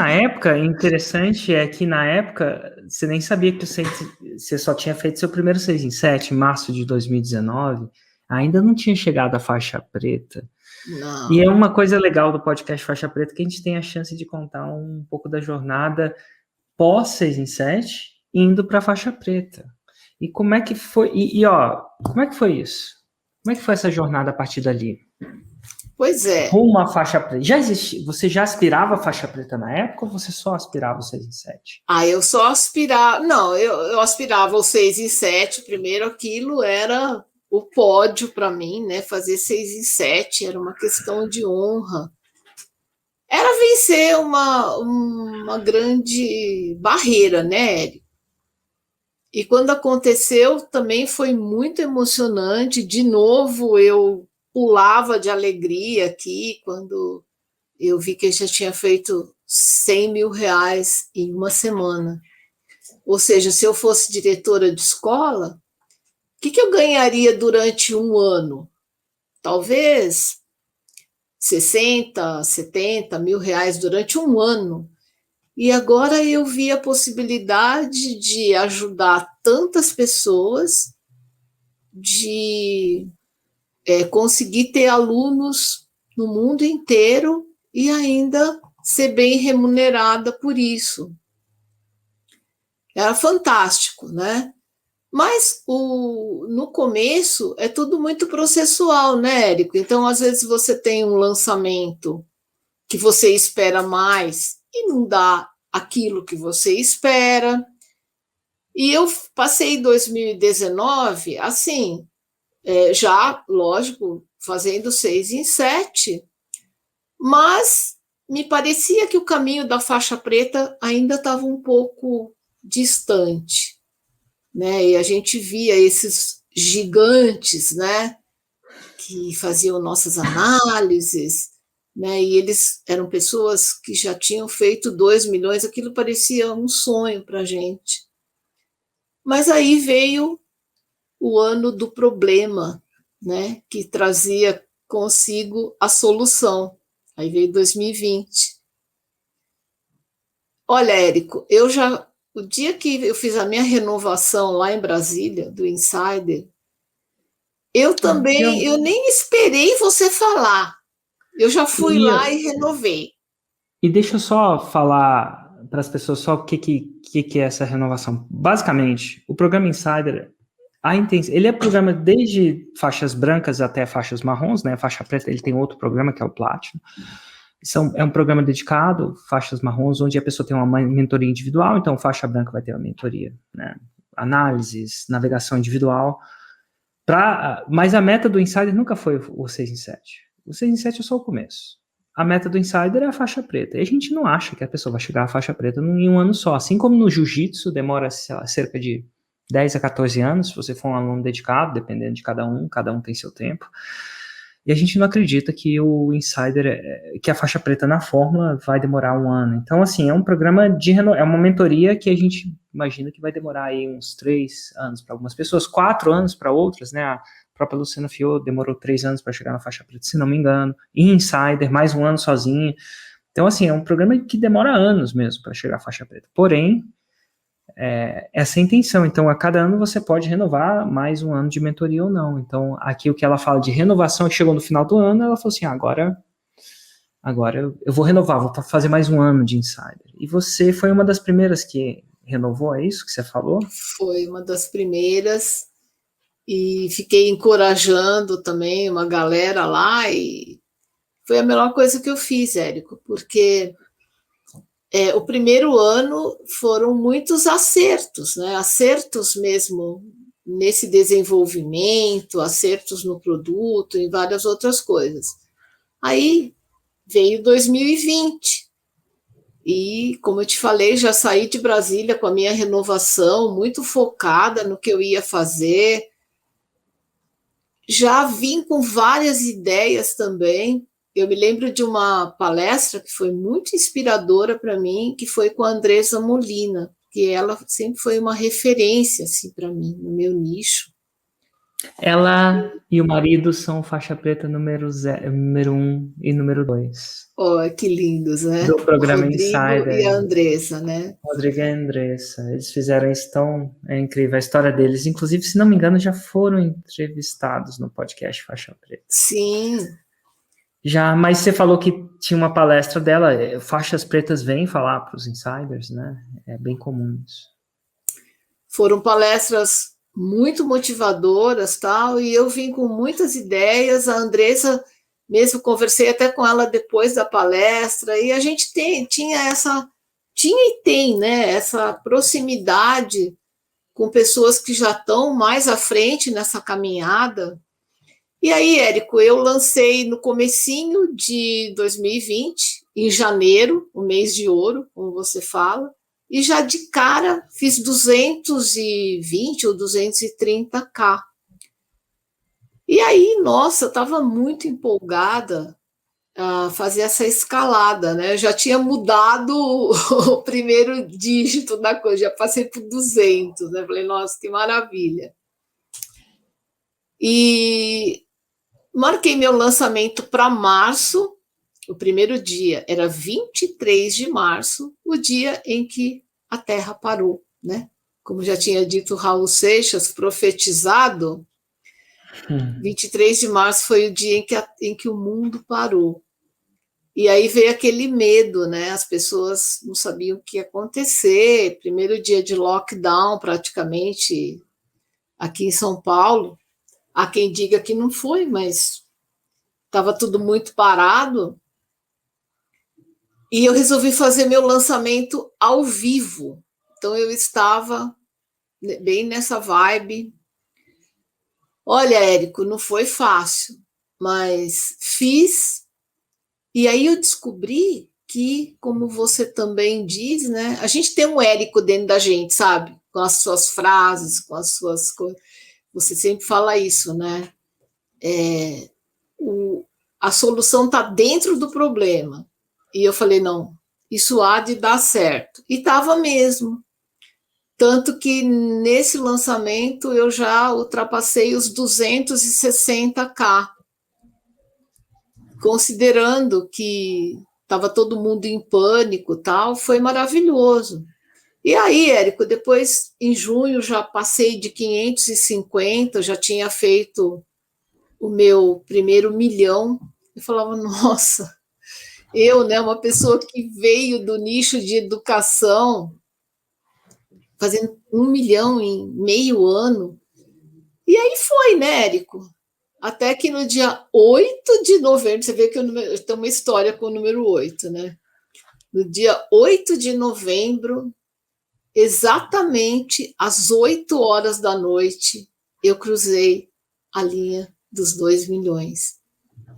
época, interessante é que na época você nem sabia que você só tinha feito seu primeiro 6 em 7, em março de 2019, ainda não tinha chegado à faixa preta. E é Não. uma coisa legal do podcast Faixa Preta que a gente tem a chance de contar um pouco da jornada pós 6 em 7, indo para a faixa preta. E como é que foi? Como é que foi isso? Como é que foi essa jornada a partir dali? Pois é. Rumo à faixa preta. Já existia? Você já aspirava a faixa preta na época ou você só aspirava o 6 em 7? Eu só aspirava. Não, eu aspirava o 6 em 7. Primeiro, aquilo era o pódio para mim, né? Fazer 6 em 7 era uma questão de honra. Era vencer uma grande barreira, né, Érico? E quando aconteceu, também foi muito emocionante. De novo, eu pulava de alegria aqui quando eu vi que eu já tinha feito 100 mil reais em uma semana. Ou seja, se eu fosse diretora de escola, o que eu ganharia durante um ano? Talvez 60, 70 mil reais durante um ano. E agora eu vi a possibilidade de ajudar tantas pessoas, de conseguir ter alunos no mundo inteiro e ainda ser bem remunerada por isso. Era fantástico, né? Mas no começo é tudo muito processual, né, Érico? Então, às vezes, você tem um lançamento que você espera mais e não dá aquilo que você espera. E eu passei 2019, assim, já, lógico, fazendo 6 em 7, mas me parecia que o caminho da faixa preta ainda estava um pouco distante, né? E a gente via esses gigantes, né, que faziam nossas análises, né? E eles eram pessoas que já tinham feito 2 milhões, aquilo parecia um sonho para a gente. Mas aí veio o ano do problema, né, que trazia consigo a solução. Aí veio 2020. Olha, Érico, o dia que eu fiz a minha renovação lá em Brasília, do Insider, eu nem esperei você falar. Eu já fui E, lá e renovei. e deixa eu só falar para as pessoas só o que é essa renovação. Basicamente, o programa Insider, ele é programa desde faixas brancas até faixas marrons, né? Faixa preta, ele tem outro programa que é o Platinum. É um programa dedicado, faixas marrons, onde a pessoa tem uma mentoria individual, então faixa branca vai ter uma mentoria, né? Análises, navegação individual. Mas a meta do Insider nunca foi o 6 em 7. O 6 em 7 é só o começo. A meta do Insider é a faixa preta. E a gente não acha que a pessoa vai chegar à faixa preta em um ano só. Assim como no jiu-jitsu demora, sei lá, cerca de 10 a 14 anos, se você for um aluno dedicado, dependendo de cada um tem seu tempo. E a gente não acredita que o Insider, que a faixa preta na Fórmula vai demorar um ano. Então, assim, é um programa é uma mentoria que a gente imagina que vai demorar aí uns 3 anos para algumas pessoas, 4 anos para outras, né? A própria Luciana Fior demorou 3 anos para chegar na faixa preta, se não me engano. E Insider, mais um ano sozinha. Então, assim, é um programa que demora anos mesmo para chegar à faixa preta. Porém, essa é a intenção. Então, a cada ano você pode renovar mais um ano de mentoria ou não. Então, aqui o que ela fala de renovação, que chegou no final do ano, ela falou assim, agora eu vou renovar, vou fazer mais um ano de Insider. E você foi uma das primeiras que renovou, é isso que você falou? Foi uma das primeiras e fiquei encorajando também uma galera lá e Foi a melhor coisa que eu fiz, Érico, porque o primeiro ano foram muitos acertos, né? Acertos mesmo nesse desenvolvimento, acertos no produto, em várias outras coisas. Aí veio 2020 e, como eu te falei, já saí de Brasília com a minha renovação, muito focada no que eu ia fazer. Já vim com várias ideias também. Eu me lembro de uma palestra que foi muito inspiradora para mim, que foi com a Andresa Molina, que ela sempre foi uma referência assim, para mim, no meu nicho. Ela e o marido são faixa preta número 1 e número 2. Oh, que lindos, né? Do programa O Rodrigo Insider. e a Andressa, né? Rodrigo e a Andressa. Eles fizeram isso tão incrível. A história deles, inclusive, se não me engano, já foram entrevistados no podcast Faixa Preta. Sim. Já, mas você falou que tinha uma palestra dela. Faixas pretas vêm falar para os insiders, né? É bem comum isso. Foram palestras muito motivadoras, tal, e eu vim com muitas ideias. A Andressa, mesmo conversei até com ela depois da palestra, e a gente tinha e tem, né, essa proximidade com pessoas que já estão mais à frente nessa caminhada. E aí, Érico, eu lancei no comecinho de 2020, em janeiro, o mês de ouro, como você fala, e já de cara fiz 220 ou 230K. E aí, nossa, eu estava muito empolgada a fazer essa escalada, né? Eu já tinha mudado o primeiro dígito da coisa, já passei por 200, né? Falei, nossa, que maravilha. E marquei meu lançamento para março. O primeiro dia era 23 de março, o dia em que a Terra parou, né? Como já tinha dito Raul Seixas, profetizado, 23 de março foi o dia em que o mundo parou. E aí veio aquele medo, né? As pessoas não sabiam o que ia acontecer. Primeiro dia de lockdown, praticamente, aqui em São Paulo. Há quem diga que não foi, mas estava tudo muito parado. E eu resolvi fazer meu lançamento ao vivo. Então, eu estava bem nessa vibe. Olha, Érico, não foi fácil, mas fiz. E aí eu descobri que, como você também diz, né? A gente tem um Érico dentro da gente, sabe? Com as suas frases, com as suas coisas. Você sempre fala isso, né? A solução está dentro do problema. E eu falei, não, isso há de dar certo. E estava mesmo. Tanto que nesse lançamento eu já ultrapassei os 260K. Considerando que estava todo mundo em pânico, tal, foi maravilhoso. E aí, Érico, depois, em junho, já passei de 550, já tinha feito o meu primeiro 1 milhão. Eu falava, nossa, eu, né, uma pessoa que veio do nicho de educação, fazendo 1 milhão em meio ano. E aí foi, né, Érico? Até que no dia 8 de novembro, você vê que eu tenho uma história com o número 8, né? No dia 8 de novembro, exatamente às 8 horas da noite, eu cruzei a linha dos 2 milhões.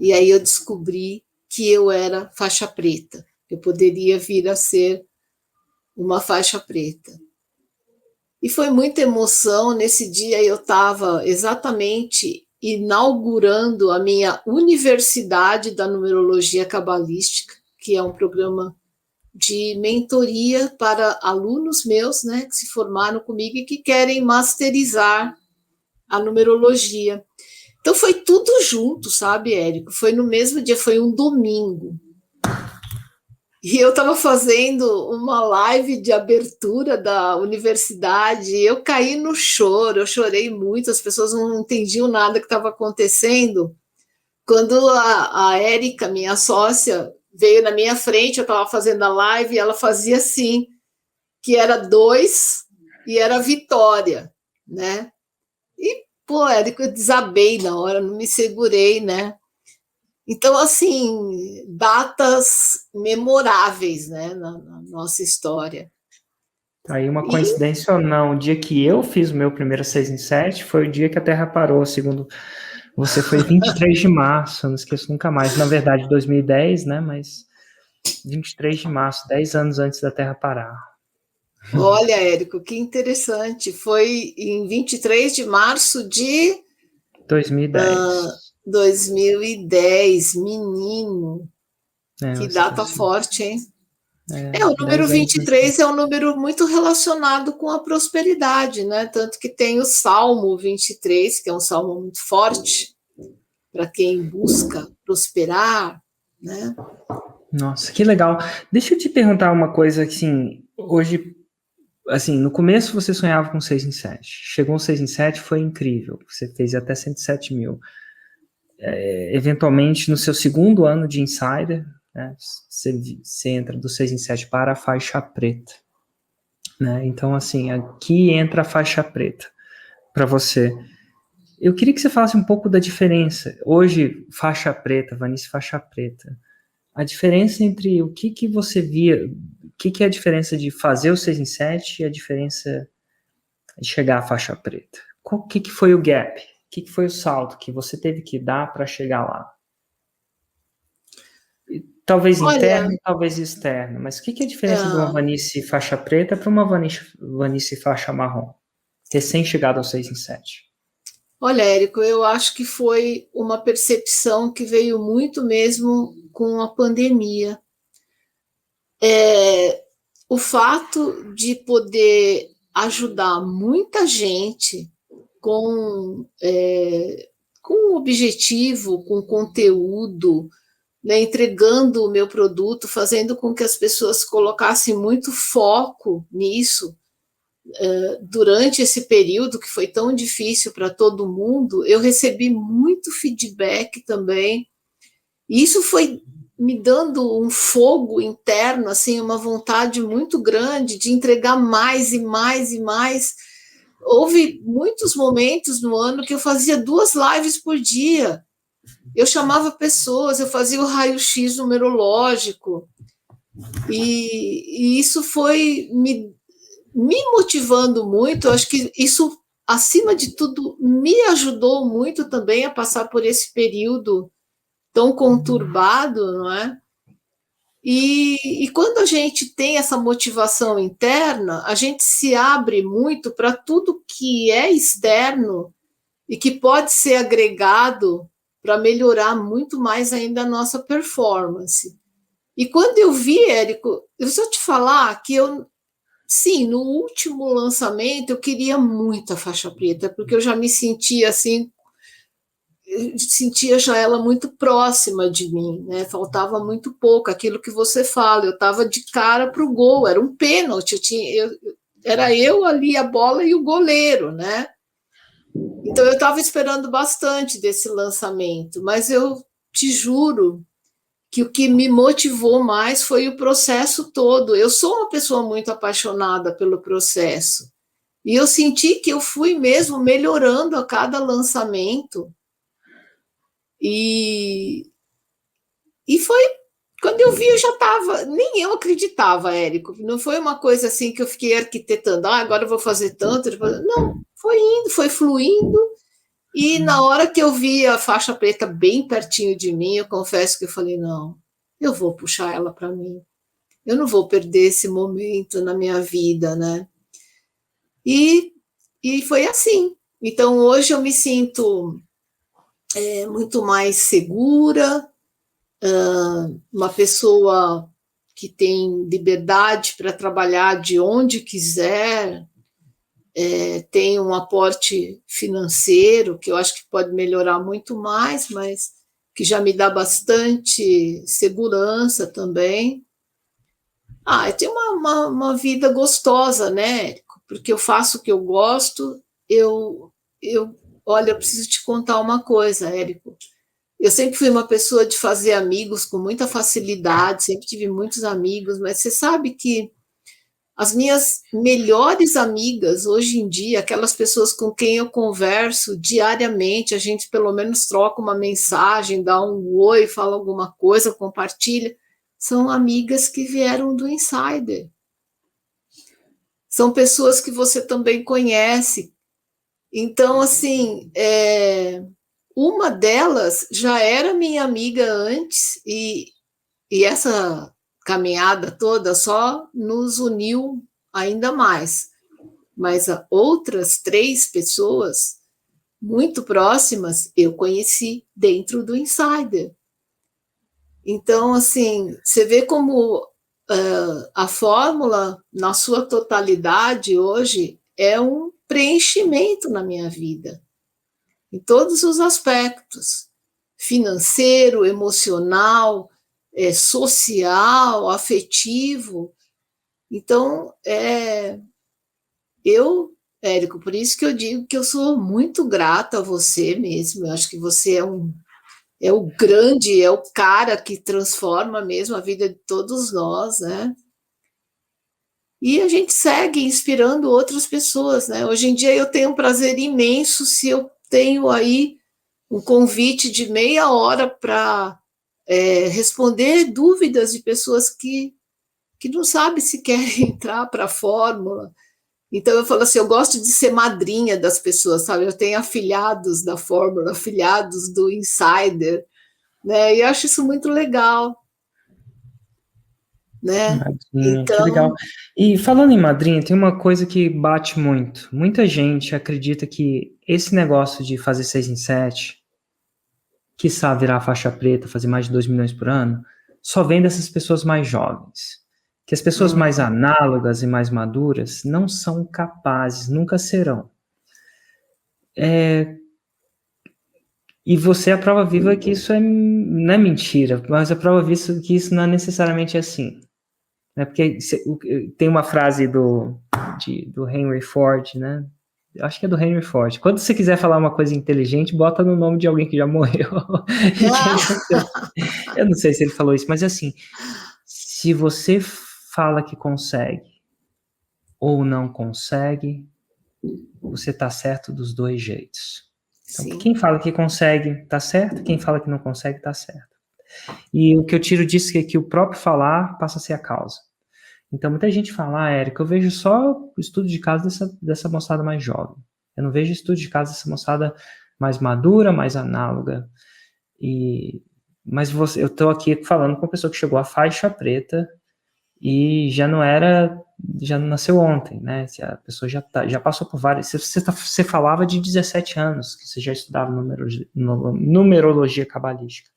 E aí eu descobri que eu era faixa preta. Eu poderia vir a ser uma faixa preta. E foi muita emoção. Nesse dia eu estava exatamente inaugurando a minha Universidade da Numerologia Cabalística, que é um programa de mentoria para alunos meus, né, que se formaram comigo e que querem masterizar a numerologia. Então foi tudo junto, sabe, Érico? Foi no mesmo dia, foi um domingo. E eu estava fazendo uma live de abertura da universidade, eu caí no choro, eu chorei muito, as pessoas não entendiam nada que estava acontecendo. Quando a Érica, minha sócia, veio na minha frente, eu estava fazendo a live, e ela fazia assim, que era 2 e era vitória, né? E, pô, Érica, eu desabei na hora, não me segurei, né? Então, assim, datas memoráveis, né, na nossa história. Aí uma coincidência ou não, o dia que eu fiz o meu primeiro 6 em 7 foi o dia que a Terra parou, segundo você, foi 23 de março, eu não esqueço nunca mais. Na verdade, 2010, né, mas 23 de março, 10 anos antes da Terra parar. Olha, Érico, que interessante. Foi em 23 de março de 2010. 2010, menino. Que data forte, hein? O número 23 é um número muito relacionado com a prosperidade, né? Tanto que tem o Salmo 23, que é um salmo muito forte para quem busca prosperar, né? Nossa, que legal. Deixa eu te perguntar uma coisa, assim, hoje, assim, no começo você sonhava com 6 em 7. Chegou um 6 em 7, foi incrível. Você fez até 107 mil. Eventualmente, no seu segundo ano de Insider, né, você entra do 6 em 7 para a faixa preta. Né? Então, assim, aqui entra a faixa preta para você. Eu queria que você falasse um pouco da diferença. Hoje, faixa preta, Vanice faixa preta. A diferença entre o que você via, o que é a diferença de fazer o 6 em 7 e a diferença de chegar à faixa preta? O que foi o gap? O que foi o salto que você teve que dar para chegar lá? Talvez interno, talvez externo, mas o que é a diferença de uma Vanice faixa preta para uma Vanice faixa marrom? Recém-chegado ao 6 em 7. Olha, Érico, eu acho que foi uma percepção que veio muito mesmo com a pandemia. O fato de poder ajudar muita gente com objetivo, com conteúdo, né, entregando o meu produto, fazendo com que as pessoas colocassem muito foco nisso. Durante esse período que foi tão difícil para todo mundo, eu recebi muito feedback também. E isso foi me dando um fogo interno, assim, uma vontade muito grande de entregar mais e mais e mais. Houve muitos momentos no ano que eu fazia 2 lives por dia. Eu chamava pessoas, eu fazia o raio-x numerológico. E isso foi me motivando muito. Eu acho que isso, acima de tudo, me ajudou muito também a passar por esse período tão conturbado, não é? E quando a gente tem essa motivação interna, a gente se abre muito para tudo que é externo e que pode ser agregado para melhorar muito mais ainda a nossa performance. E quando eu vi, Érico, eu só te falar que sim, no último lançamento eu queria muito a faixa preta, porque eu já me sentia assim, eu sentia já ela muito próxima de mim, né? Faltava muito pouco, aquilo que você fala, eu estava de cara para o gol, era um pênalti, era eu ali, a bola e o goleiro, né? Então eu estava esperando bastante desse lançamento, mas eu te juro que o que me motivou mais foi o processo todo. Eu sou uma pessoa muito apaixonada pelo processo. E eu senti que eu fui mesmo melhorando a cada lançamento. E foi, quando eu vi, eu já estava, nem eu acreditava, Érico. Não foi uma coisa assim que eu fiquei arquitetando, agora eu vou fazer tanto. Não, foi indo, foi fluindo. E na hora que eu vi a faixa preta bem pertinho de mim, eu confesso que eu falei, não, eu vou puxar ela para mim. Eu não vou perder esse momento na minha vida, né? E foi assim. Então, hoje eu me sinto muito mais segura, uma pessoa que tem liberdade para trabalhar de onde quiser, tem um aporte financeiro, que eu acho que pode melhorar muito mais, mas que já me dá bastante segurança também. Eu tenho uma vida gostosa, né, Érico? Porque eu faço o que eu gosto. Olha, eu preciso te contar uma coisa, Érico. Eu sempre fui uma pessoa de fazer amigos com muita facilidade, sempre tive muitos amigos, mas você sabe que As minhas melhores amigas, hoje em dia, aquelas pessoas com quem eu converso diariamente, a gente pelo menos troca uma mensagem, dá um oi, fala alguma coisa, compartilha, são amigas que vieram do Insider. São pessoas que você também conhece. Então, assim, uma delas já era minha amiga antes, e essa caminhada toda só nos uniu ainda mais. Mas outras 3 pessoas muito próximas eu conheci dentro do Insider. Então, assim, você vê como a fórmula, na sua totalidade, hoje, é um preenchimento na minha vida, em todos os aspectos, financeiro, emocional, social, afetivo. Então, Érico, por isso que eu digo que eu sou muito grata a você mesmo. Eu acho que você é o grande, é o cara que transforma mesmo a vida de todos nós, né? E a gente segue inspirando outras pessoas, né? Hoje em dia eu tenho um prazer imenso se eu tenho aí um convite de meia hora para responder dúvidas de pessoas que não sabem se querem entrar para a fórmula. Então eu falo assim, eu gosto de ser madrinha das pessoas, sabe? Eu tenho afiliados da fórmula, afiliados do Insider, né? E eu acho isso muito legal, né? Madrinha, que legal. Então, E falando em madrinha, tem uma coisa que bate muito. Muita gente acredita que esse negócio de fazer 6 em 7, quiçá virar faixa preta, fazer mais de 2 milhões por ano, só vem dessas pessoas mais jovens. Que as pessoas mais análogas e mais maduras não são capazes, nunca serão. E você é a prova viva que isso não é mentira, mas a prova viva que isso não é necessariamente assim. Né? Porque tem uma frase do Henry Ford, né? Acho que é do Henry Ford. Quando você quiser falar uma coisa inteligente, bota no nome de alguém que já morreu. Eu não sei se ele falou isso, mas assim, se você fala que consegue ou não consegue, você tá certo dos dois jeitos. Então, sim. quem fala que consegue, tá certo. Quem fala que não consegue, tá certo. E o que eu tiro disso é que o próprio falar passa a ser a causa. Então, muita gente fala, Érico, eu vejo só o estudo de caso dessa moçada mais jovem. Eu não vejo estudo de caso dessa moçada mais madura, mais análoga. Mas eu estou aqui falando com uma pessoa que chegou à faixa preta e já não nasceu ontem, né? A pessoa já passou por várias. Você falava de 17 anos, que você já estudava numerologia cabalística.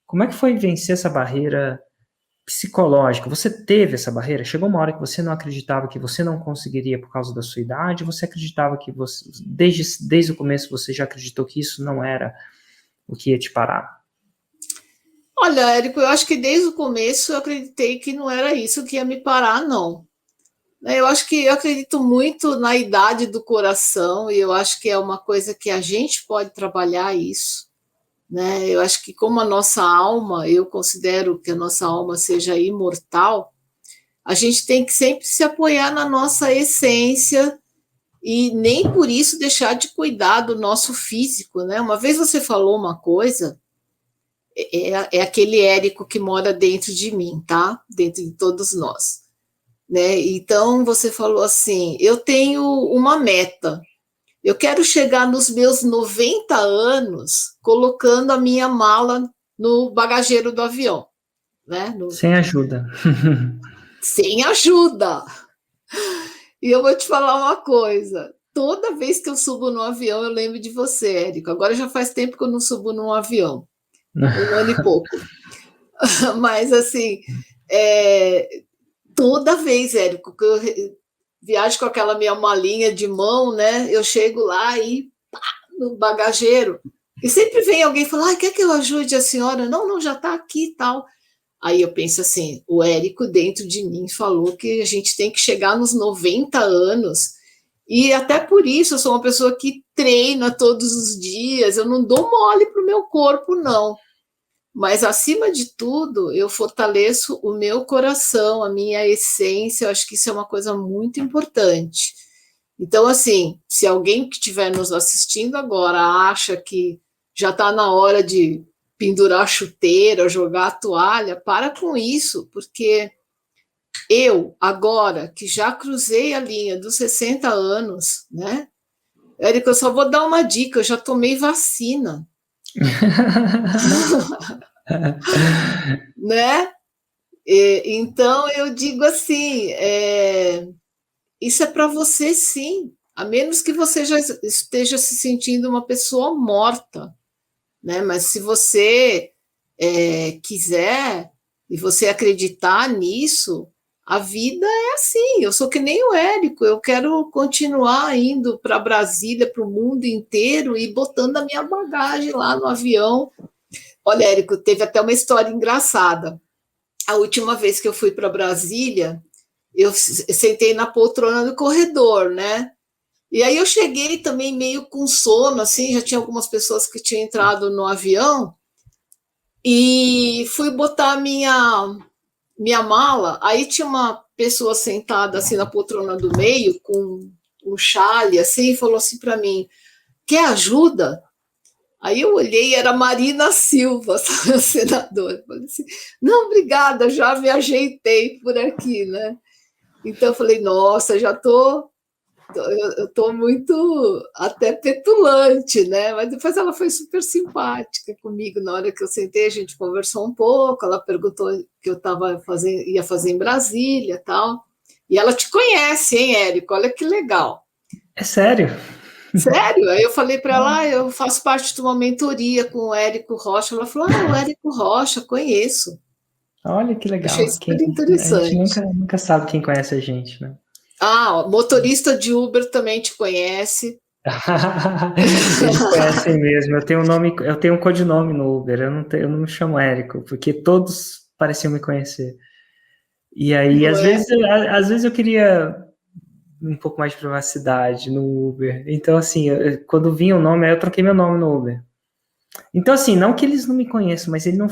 Como é que foi vencer essa barreira psicológica? Você teve essa barreira? Chegou uma hora que você não acreditava que você não conseguiria por causa da sua idade? Você acreditava que desde o começo você já acreditou que isso não era o que ia te parar? Olha, Érico, eu acho que desde o começo eu acreditei que não era isso que ia me parar, não. Eu acho que eu acredito muito na idade do coração e eu acho que é uma coisa que a gente pode trabalhar isso, né? Eu acho que como a nossa alma, eu considero que a nossa alma seja imortal, a gente tem que sempre se apoiar na nossa essência e nem por isso deixar de cuidar do nosso físico, né? Uma vez você falou uma coisa, é aquele Érico que mora dentro de mim, tá? Dentro de todos nós, né? Então você falou assim, eu tenho uma meta, eu quero chegar nos meus 90 anos colocando a minha mala no bagageiro do avião, né? Sem ajuda. Sem ajuda. E eu vou te falar uma coisa, toda vez que eu subo no avião eu lembro de você, Érico. Agora já faz tempo que eu não subo num avião, 1 ano e pouco. Mas assim, toda vez, Érico, que eu viajo com aquela minha malinha de mão, né? Eu chego lá e pá, no bagageiro. E sempre vem alguém falar, quer que eu ajude a senhora? Não, não, já está aqui e tal. Aí eu penso assim, o Érico dentro de mim falou que a gente tem que chegar nos 90 anos, e até por isso eu sou uma pessoa que treina todos os dias, eu não dou mole para o meu corpo, não. Mas, acima de tudo, eu fortaleço o meu coração, a minha essência, eu acho que isso é uma coisa muito importante. Então, assim, se alguém que estiver nos assistindo agora acha que já está na hora de pendurar a chuteira, jogar a toalha, para com isso, porque eu, agora, que já cruzei a linha dos 60 anos, né? Érico, eu só vou dar uma dica, eu já tomei vacina. Né? Então, eu digo assim, isso é para você sim, a menos que você já esteja se sentindo uma pessoa morta, né? Mas se você quiser e você acreditar nisso, a vida é assim. Eu sou que nem o Érico, eu quero continuar indo para Brasília, para o mundo inteiro e botando a minha bagagem lá no avião. Olha, Érico, teve até uma história engraçada. A última vez que eu fui para Brasília, eu sentei na poltrona do corredor, né? E aí eu cheguei também meio com sono, assim, já tinha algumas pessoas que tinham entrado no avião, e fui botar minha mala, aí tinha uma pessoa sentada assim na poltrona do meio, com um chale, assim, e falou assim para mim, quer ajuda? Aí eu olhei, era Marina Silva, a senadora. Eu falei assim, não, obrigada, já me ajeitei por aqui, né? Então eu falei, nossa, eu tô muito até petulante, né? Mas depois ela foi super simpática comigo na hora que eu sentei, a gente conversou um pouco, ela perguntou o que eu ia fazer em Brasília, tal. E ela te conhece, hein, Érico? Olha que legal. É sério? Sério? Aí eu falei para ela, eu faço parte de uma mentoria com o Érico Rocha. Ela falou, o Érico Rocha, conheço. Olha que Achei legal. super A gente interessante. nunca sabe quem conhece a gente, né? Ah, motorista de Uber também te conhece. Eles conhecem mesmo. Eu tenho um codinome no Uber. Eu não me chamo Érico, porque todos pareciam me conhecer. E aí, Não é? às vezes eu queria um pouco mais de privacidade no Uber. Então, assim, quando vinha o nome, aí eu troquei meu nome no Uber. Então, assim, não que eles não me conheçam, mas ele não,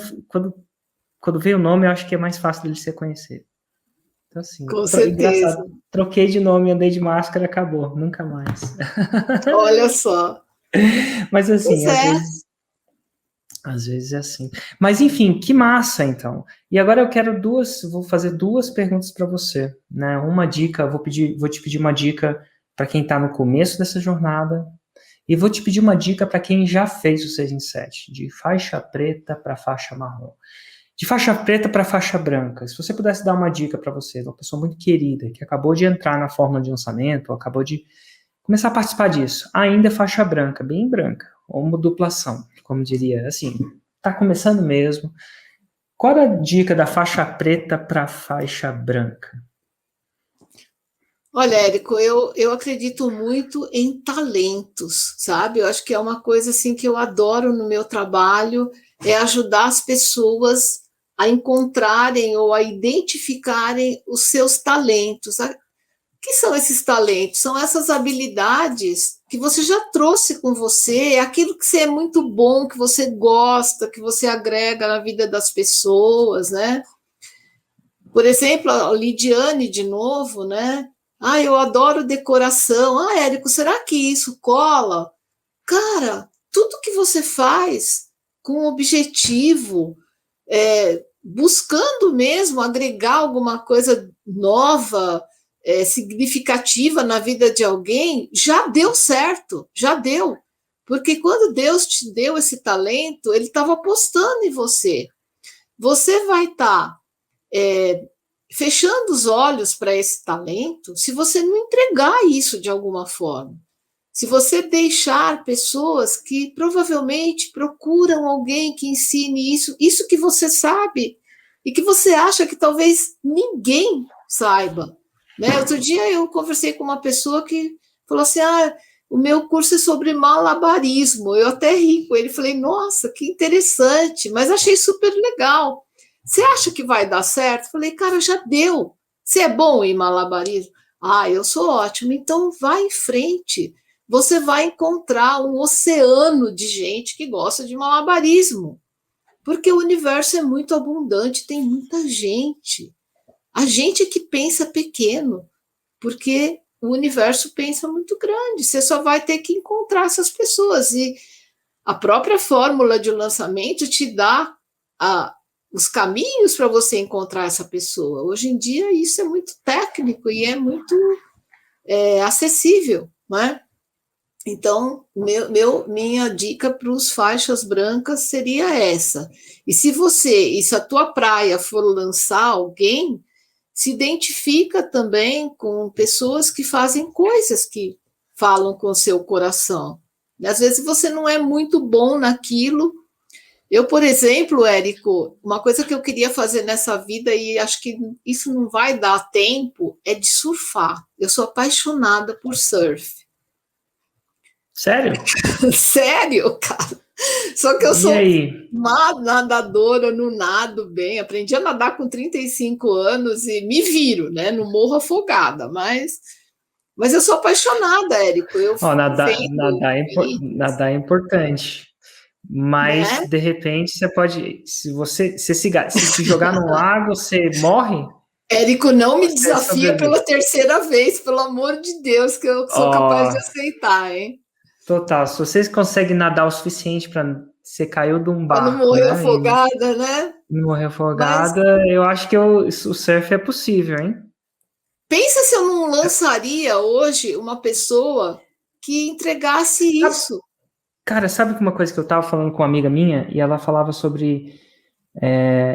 quando veio o nome, eu acho que é mais fácil deles se conhecer. Então, assim, Com certeza. engraçado. Troquei de nome, andei de máscara, acabou. Nunca mais. Olha só. Mas, Pois assim, é. às vezes é assim. Mas, enfim, que massa, então. E agora eu quero vou fazer duas perguntas para você, né? Uma dica, vou te pedir uma dica para quem está no começo dessa jornada, e vou te pedir uma dica para quem já fez o 6 em 7, de faixa preta para faixa marrom. De faixa preta para faixa branca, se você pudesse dar uma dica para você, uma pessoa muito querida, que acabou de entrar na fórmula de lançamento, ou acabou de começar a participar disso, ainda é faixa branca, bem branca, ou uma duplação, como diria, assim, tá começando mesmo. Qual é a dica da faixa preta para faixa branca? Olha, Érico, eu acredito muito em talentos, sabe? Eu acho que é uma coisa assim que eu adoro no meu trabalho, é ajudar as pessoas a encontrarem ou a identificarem os seus talentos. O que são esses talentos? São essas habilidades que você já trouxe com você, é aquilo que você é muito bom, que você gosta, que você agrega na vida das pessoas, né? Por exemplo, a Lidiane, de novo, né? Ah, eu adoro decoração. Ah, Érico, será que isso cola? Cara, tudo que você faz com objetivo, buscando mesmo agregar alguma coisa nova, significativa na vida de alguém, já deu certo, já deu. Porque quando Deus te deu esse talento, Ele estava apostando em você. Você vai estar fechando os olhos para esse talento se você não entregar isso de alguma forma. Se você deixar pessoas que provavelmente procuram alguém que ensine isso que você sabe e que você acha que talvez ninguém saiba. Né? Outro dia eu conversei com uma pessoa que falou assim, o meu curso é sobre malabarismo. Eu até ri com ele, falei, nossa, que interessante, mas achei super legal. Você acha que vai dar certo? Falei, cara, já deu. Você é bom em malabarismo? Eu sou ótimo. Então, vai em frente. Você vai encontrar um oceano de gente que gosta de malabarismo. Porque o universo é muito abundante, tem muita gente. A gente é que pensa pequeno, porque o universo pensa muito grande. Você só vai ter que encontrar essas pessoas. E a própria fórmula de lançamento te dá os caminhos para você encontrar essa pessoa. Hoje em dia, isso é muito técnico e é muito acessível, não é? Então, minha dica para os faixas brancas seria essa. E se a tua praia for lançar alguém, se identifica também com pessoas que fazem coisas que falam com o seu coração. E às vezes você não é muito bom naquilo. Eu, por exemplo, Érico, uma coisa que eu queria fazer nessa vida, e acho que isso não vai dar tempo, é de surfar. Eu sou apaixonada por surf. Sério? Sério, cara. Só que eu sou uma nadadora, não nado bem. Aprendi a nadar com 35 anos e me viro, né? Não morro afogada, mas eu sou apaixonada, Érico. Nadar é importante. Mas, né? De repente, você pode... Se te jogar no lago, você morre? Érico, não me desafia pela terceira vez, pelo amor de Deus, que eu sou capaz de aceitar, hein? Total, se vocês conseguem nadar o suficiente para você caiu de um barco, não morrer afogada, né? Não morrer afogada, eu acho que o surf é possível, hein? Pensa se eu não lançaria hoje uma pessoa que entregasse isso. Cara, sabe uma coisa que eu tava falando com uma amiga minha e ela falava sobre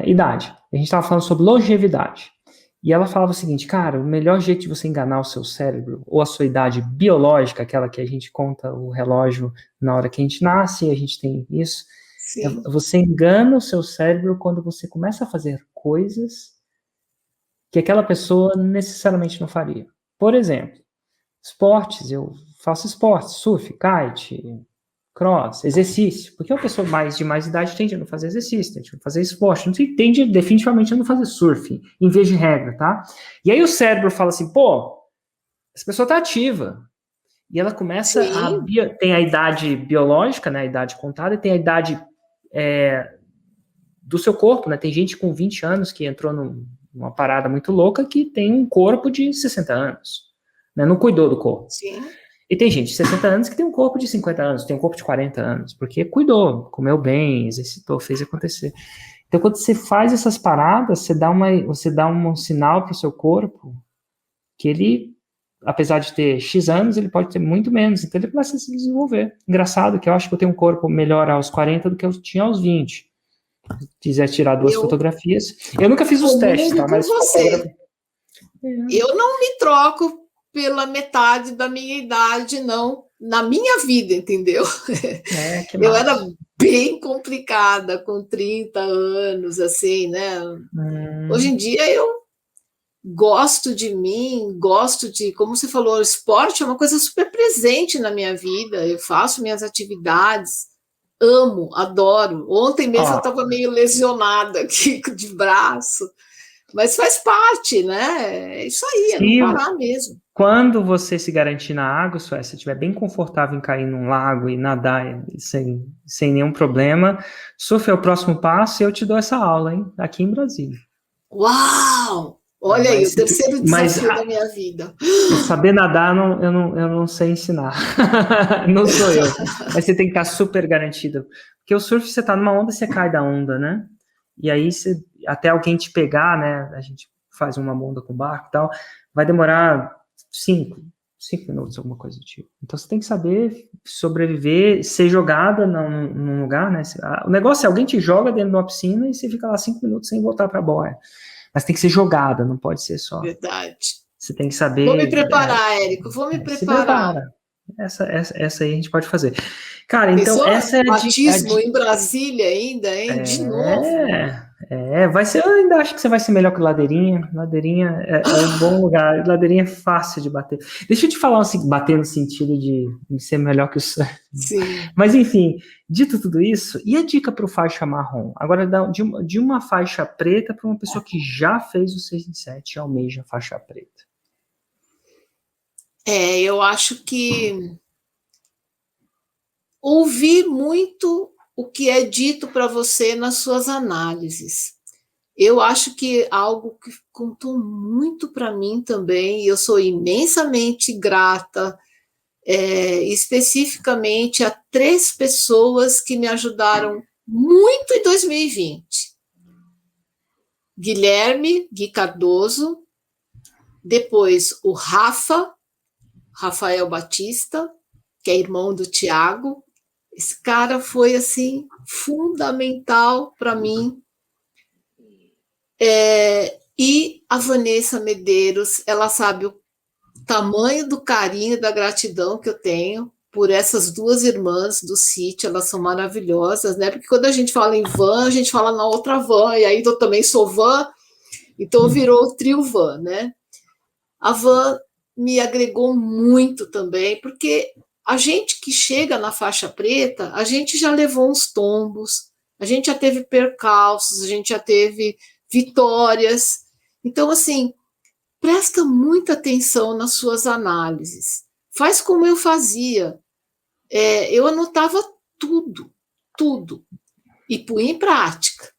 idade. A gente tava falando sobre longevidade. E ela falava o seguinte, cara, o melhor jeito de você enganar o seu cérebro, ou a sua idade biológica, aquela que a gente conta o relógio na hora que a gente nasce, a gente tem isso, você engana o seu cérebro quando você começa a fazer coisas que aquela pessoa necessariamente não faria. Por exemplo, esportes, eu faço esportes, surf, kite, cross, exercício, porque uma pessoa de mais idade tende a não fazer exercício, tende a não fazer esporte, não tende definitivamente a não fazer surf, em vez de regra, tá? E aí o cérebro fala assim, pô, essa pessoa tá ativa, e ela começa tem a idade biológica, né, a idade contada, e tem a idade do seu corpo, né, tem gente com 20 anos que entrou numa parada muito louca que tem um corpo de 60 anos, né, não cuidou do corpo. Sim. E tem gente de 60 anos que tem um corpo de 50 anos, tem um corpo de 40 anos, porque cuidou, comeu bem, exercitou, fez acontecer. Então, quando você faz essas paradas, você dá um sinal para o seu corpo que ele, apesar de ter X anos, ele pode ter muito menos, então ele começa a se desenvolver. Engraçado que eu acho que eu tenho um corpo melhor aos 40 do que eu tinha aos 20. Se quiser tirar duas fotografias. Eu nunca fiz os testes, tá? Mas eu não me troco pela metade da minha idade, não, na minha vida, entendeu? Eu era bem complicada, com 30 anos, assim, né? Hoje em dia eu gosto de mim, gosto de, como você falou, o esporte é uma coisa super presente na minha vida, eu faço minhas atividades, amo, adoro. Ontem mesmo eu estava meio lesionada aqui de braço, mas faz parte, né? É isso aí, é não parar mesmo. Quando você se garantir na água, se você estiver bem confortável em cair num lago e nadar sem nenhum problema, surf é o próximo passo e eu te dou essa aula, hein? Aqui em Brasília. Uau! Olha aí, o terceiro desafio da minha vida. Saber nadar, eu não sei ensinar. Não sou eu. Mas você tem que estar super garantido. Porque o surf, você tá numa onda, você cai da onda, né? E aí, até alguém te pegar, né? A gente faz uma onda com barco e tal, vai demorar 5 minutos, alguma coisa do tipo. Então, você tem que saber sobreviver, ser jogada num lugar, né? O negócio é alguém te joga dentro de uma piscina e você fica lá 5 minutos sem voltar pra boia. Mas tem que ser jogada, não pode ser só. Verdade. Você tem que saber... Vou me preparar, Érico, vou me preparar. Essa aí a gente pode fazer. Cara, então essa é a batismo em Brasília ainda, hein? De novo. Vai ser, eu ainda acho que você vai ser melhor que Ladeirinha. Ladeirinha é um bom lugar. Ladeirinha é fácil de bater. Deixa eu te falar assim, bater no sentido de ser melhor que o surf. Sim. Mas enfim, dito tudo isso, e a dica para o faixa marrom? Agora, de uma faixa preta para uma pessoa que já fez o 6 em 7 e almeja a faixa preta. Eu acho que ouvir muito o que é dito para você nas suas análises. Eu acho que algo que contou muito para mim também, e eu sou imensamente grata, especificamente a 3 pessoas que me ajudaram muito em 2020. Guilherme, Gui Cardoso, depois o Rafael Batista, que é irmão do Tiago. Esse cara foi, assim, fundamental para mim. E a Vanessa Medeiros, ela sabe o tamanho do carinho e da gratidão que eu tenho por essas 2 irmãs do sítio, elas são maravilhosas, né? Porque quando a gente fala em van, a gente fala na outra van, e aí eu também sou van, então virou o trio van, né? A van me agregou muito também, porque a gente que chega na faixa preta, a gente já levou uns tombos, a gente já teve percalços, a gente já teve vitórias. Então, assim, presta muita atenção nas suas análises. Faz como eu fazia. Eu anotava tudo, e punha em prática.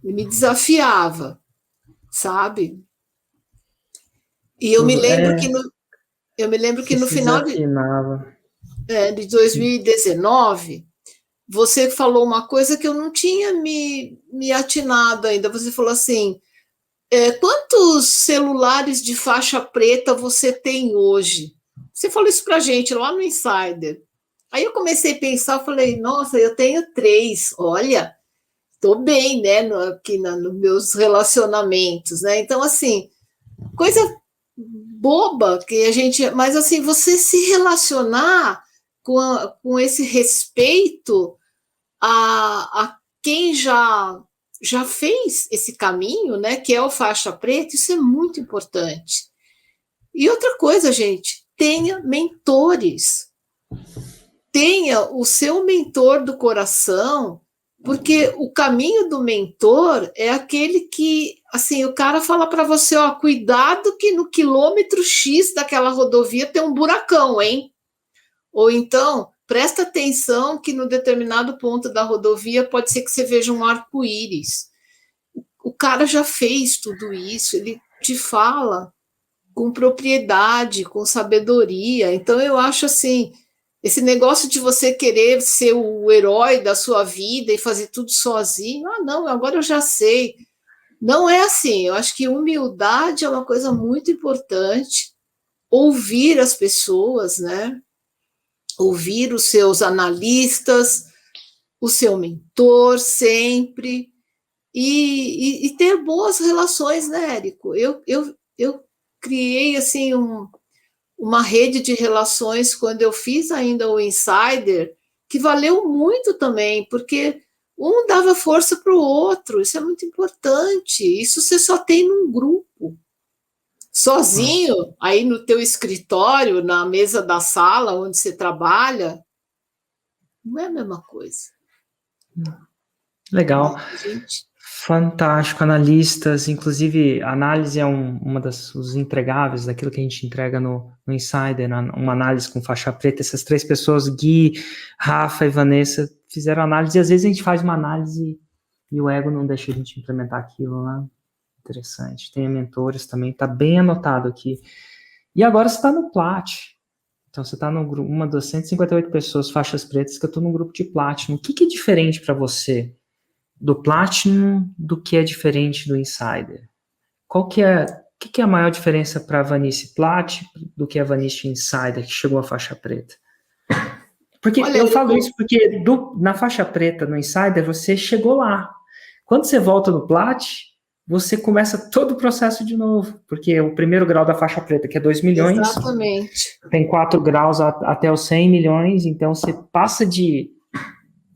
E me desafiava, sabe? E eu me lembro que no final de 2019, você falou uma coisa que eu não tinha me atinado ainda. Você falou assim, quantos celulares de faixa preta você tem hoje? Você falou isso para a gente lá no Insider. Aí eu comecei a pensar, falei, nossa, eu tenho 3, olha, estou bem, né, aqui nos meus relacionamentos, né? Então, assim, coisa boba que a gente... Mas, assim, você se relacionar com esse respeito a quem já fez esse caminho, né, que é o faixa preta, isso é muito importante. E outra coisa, gente, tenha mentores. Tenha o seu mentor do coração, porque o caminho do mentor é aquele que, assim, o cara fala para você, ó, cuidado que no quilômetro X daquela rodovia tem um buracão, hein? Ou então, presta atenção que no determinado ponto da rodovia pode ser que você veja um arco-íris. O cara já fez tudo isso, ele te fala com propriedade, com sabedoria. Então, eu acho assim, esse negócio de você querer ser o herói da sua vida e fazer tudo sozinho, não, agora eu já sei. Não é assim. Eu acho que humildade é uma coisa muito importante. Ouvir as pessoas, né? Ouvir os seus analistas, o seu mentor sempre, e ter boas relações, né, Érico? Eu criei, assim, uma rede de relações quando eu fiz ainda o Insider, que valeu muito também, porque um dava força para o outro, isso é muito importante, isso você só tem num grupo. Sozinho, aí no teu escritório, na mesa da sala onde você trabalha, não é a mesma coisa. Legal. Gente. Fantástico, analistas, inclusive análise é uma dos entregáveis daquilo que a gente entrega no Insider, uma análise com faixa preta. Essas 3 pessoas, Gui, Rafa e Vanessa, fizeram análise, e às vezes a gente faz uma análise e o ego não deixa a gente implementar aquilo, né? Interessante. Tem mentores também, tá bem anotado aqui. E agora você está no Plat. Então você está no grupo, uma das 158 pessoas, faixas pretas, que eu estou no grupo de Platinum. O que é diferente para você do Platinum do que é diferente do Insider? O que é a maior diferença para a Vanice Plat do que a Vanice Insider, que chegou à faixa preta? Porque eu falo isso porque na faixa preta, no Insider, você chegou lá. Quando você volta no Plat, você começa todo o processo de novo, porque o primeiro grau da faixa preta, que é 2 milhões, exatamente, tem 4 graus até os 100 milhões, então você passa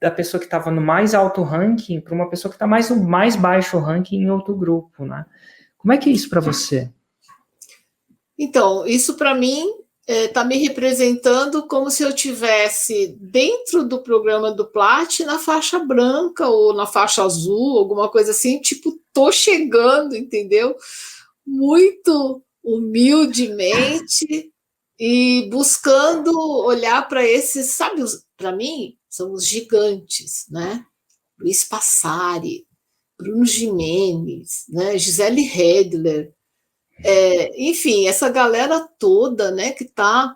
da pessoa que estava no mais alto ranking para uma pessoa que está no mais baixo ranking em outro grupo, né? Como é que é isso para você? Então, isso para mim está me representando como se eu tivesse dentro do programa do Plat na faixa branca ou na faixa azul, alguma coisa assim, tipo, tô chegando, entendeu? Muito humildemente, e buscando olhar para esses, sabe, para mim, são os gigantes, né? Luiz Passari, Bruno Gimenez, né? Gisele Hedler, enfim, essa galera toda, né, que está,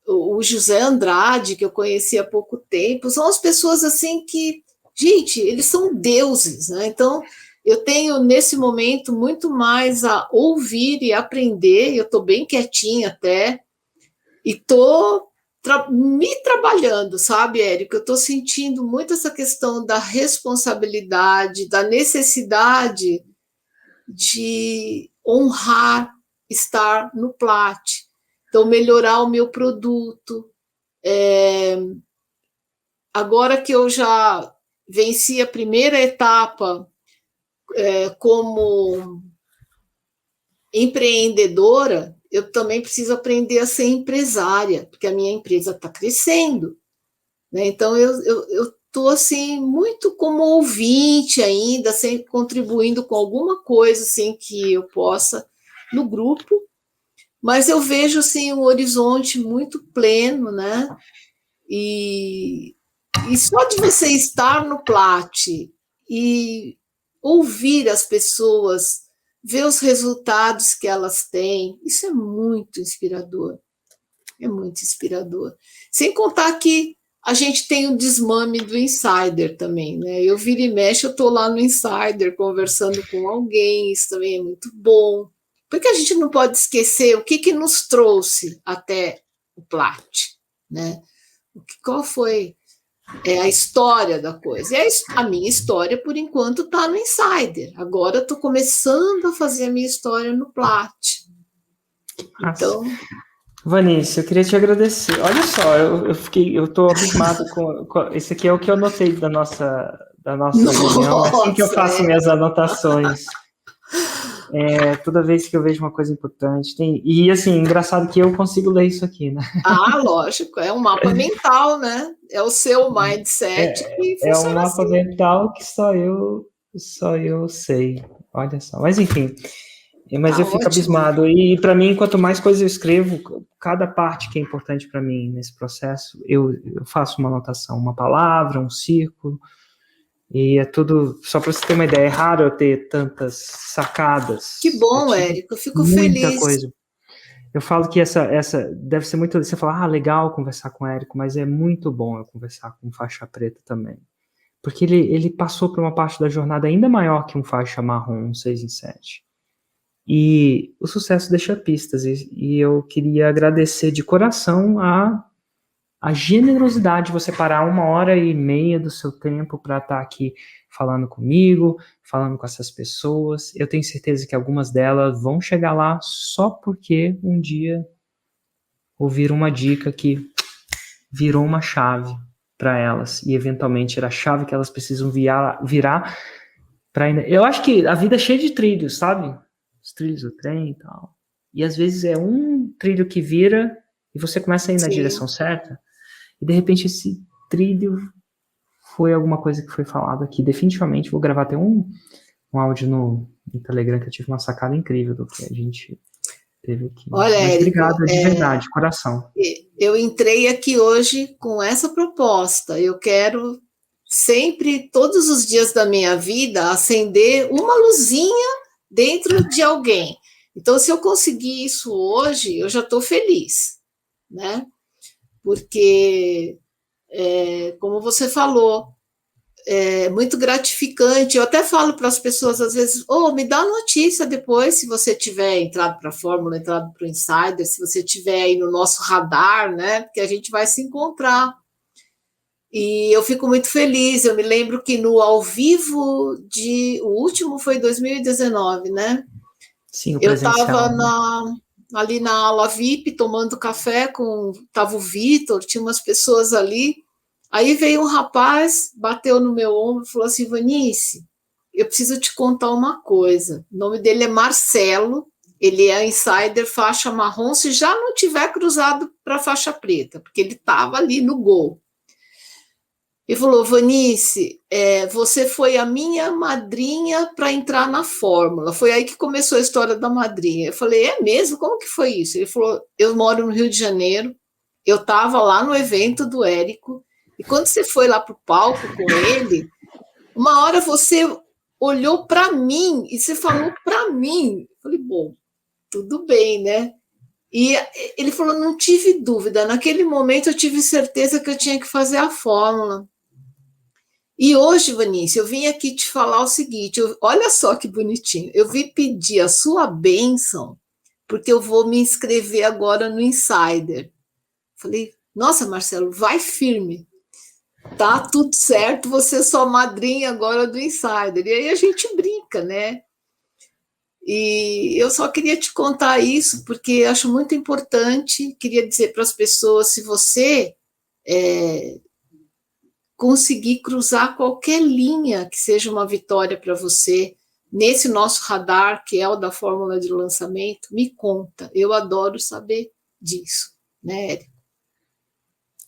o José Andrade, que eu conheci há pouco tempo, são as pessoas assim que, gente, eles são deuses, né? Então, eu tenho nesse momento muito mais a ouvir e aprender, eu estou bem quietinha até, e estou me trabalhando, sabe, Érico? Eu estou sentindo muito essa questão da responsabilidade, da necessidade de honrar estar no Plat. Então, melhorar o meu produto. Agora que eu já venci a primeira etapa como empreendedora, eu também preciso aprender a ser empresária, porque a minha empresa está crescendo, né? Então, eu estou assim, muito como ouvinte ainda, sempre contribuindo com alguma coisa assim, que eu possa no grupo, mas eu vejo assim, um horizonte muito pleno, né? E só de você estar no Plat e ouvir as pessoas, ver os resultados que elas têm, isso é muito inspirador. É muito inspirador. Sem contar que a gente tem o desmame do Insider também, né? Eu viro e mexe, eu estou lá no Insider conversando com alguém, isso também é muito bom. Porque a gente não pode esquecer o que nos trouxe até o Plat, né? Qual foi a história da coisa? E a minha história, por enquanto, está no Insider. Agora estou começando a fazer a minha história no Plat. Então... Vanessa, eu queria te agradecer. Olha só, eu estou abismado com... Esse aqui é o que eu anotei da nossa reunião. É assim que eu faço minhas anotações. Toda vez que eu vejo uma coisa importante. E assim, engraçado que eu consigo ler isso aqui, né? Ah, lógico, é um mapa mental, né? É o seu mindset que funciona um mapa assim. mental que só eu sei. Olha só. Mas enfim, mas Tá eu fico ótimo. abismado. E para mim, quanto mais coisas eu escrevo, cada parte que é importante para mim nesse processo, eu faço uma anotação, uma palavra, um círculo. E é tudo, só para você ter uma ideia, é raro eu ter tantas sacadas. Que bom, Érico, eu fico muita feliz. Coisa. Eu falo que essa deve ser muito... Você fala, legal conversar com o Érico, mas é muito bom eu conversar com um faixa preta também. Porque ele passou por uma parte da jornada ainda maior que um faixa marrom, um 6 em 7. E o sucesso deixa pistas. E eu queria agradecer de coração a generosidade de você parar 1h30 do seu tempo para estar aqui falando comigo, falando com essas pessoas. Eu tenho certeza que algumas delas vão chegar lá só porque um dia ouviram uma dica que virou uma chave para elas, e eventualmente era a chave que elas precisam virar para... Eu acho que a vida é cheia de trilhos, sabe? Os trilhos do trem e tal. E às vezes é um trilho que vira e você começa a ir na direção certa, e de repente esse trilho foi alguma coisa que foi falado aqui. Definitivamente vou gravar até um áudio no Telegram, que eu tive uma sacada incrível do que a gente teve aqui. Olha, mas Érico, obrigado, de verdade, coração. Eu entrei aqui hoje com essa proposta. Eu quero sempre, todos os dias da minha vida, acender uma luzinha dentro de alguém. Então, se eu conseguir isso hoje, eu já estou feliz, né? Porque, como você falou, é muito gratificante. Eu até falo para as pessoas, às vezes, me dá notícia depois, se você tiver entrado para a Fórmula, entrado para o Insider, se você tiver aí no nosso radar, né? Porque a gente vai se encontrar. E eu fico muito feliz. Eu me lembro que no ao vivo o último foi 2019, né? Sim, o eu presencial. estava ali na aula VIP tomando café estava o Vitor, tinha umas pessoas ali. Aí veio um rapaz, bateu no meu ombro e falou assim: Vanice, eu preciso te contar uma coisa. O nome dele é Marcelo, ele é insider faixa marrom, se já não tiver cruzado para faixa preta, porque ele estava ali no gol. Ele falou, Vanice, você foi a minha madrinha para entrar na Fórmula. Foi aí que começou a história da madrinha. Eu falei, é mesmo? Como que foi isso? Ele falou, eu moro no Rio de Janeiro, eu estava lá no evento do Érico, e quando você foi lá para o palco com ele, uma hora você olhou para mim e você falou para mim. Eu falei, bom, tudo bem, né? E ele falou, não tive dúvida. Naquele momento eu tive certeza que eu tinha que fazer a Fórmula. E hoje, Vanice, eu vim aqui te falar o seguinte, olha só que bonitinho, eu vim pedir a sua bênção, porque eu vou me inscrever agora no Insider. Falei, nossa, Marcelo, vai firme, tá tudo certo, você é só madrinha agora do Insider. E aí a gente brinca, né? E eu só queria te contar isso, porque acho muito importante, queria dizer para as pessoas, se você conseguir cruzar qualquer linha que seja uma vitória para você, nesse nosso radar, que é o da fórmula de lançamento, me conta. Eu adoro saber disso, né, Érico?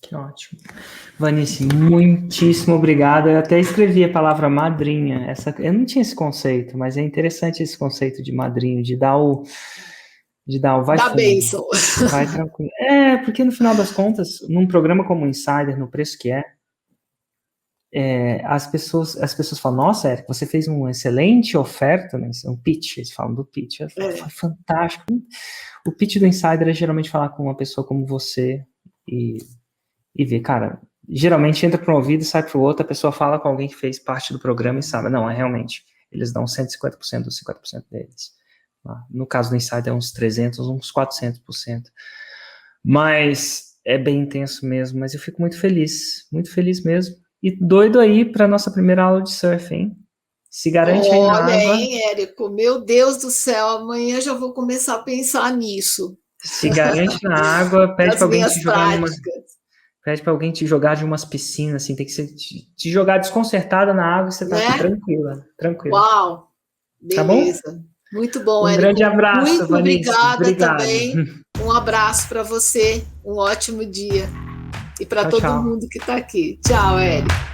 Que ótimo. Vanice, muitíssimo obrigado. Eu até escrevi a palavra madrinha. Eu não tinha esse conceito, mas é interessante esse conceito de madrinho, de dar o vai da fundo, bênção. Vai tranquilo. Porque no final das contas, num programa como o Insider, no preço que as pessoas falam, nossa, Érico, você fez uma excelente oferta, né? Um pitch, eles falam do pitch, foi fantástico. O pitch do Insider é geralmente falar com uma pessoa como você e ver, cara, geralmente entra para um ouvido e sai para o outro, a pessoa fala com alguém que fez parte do programa e sabe, não, realmente, eles dão 150% dos 50% deles. No caso do Insider, uns 300%, uns 400%. Mas é bem intenso mesmo, mas eu fico muito feliz mesmo. E doido aí para nossa primeira aula de surf, hein? Se garante aí na água. Olha, hein, Érico? Meu Deus do céu, amanhã já vou começar a pensar nisso. Se garante na água, pede para alguém te jogar pede para alguém te jogar de umas piscinas, assim, tem que ser te jogar desconcertada na água e você tá tranquila. Uau, beleza. Tá bom? Muito bom, Érico. Grande abraço, muito Vanice. Obrigada também. Um abraço para você, um ótimo dia. E para todo mundo que está aqui. Tchau, Érico.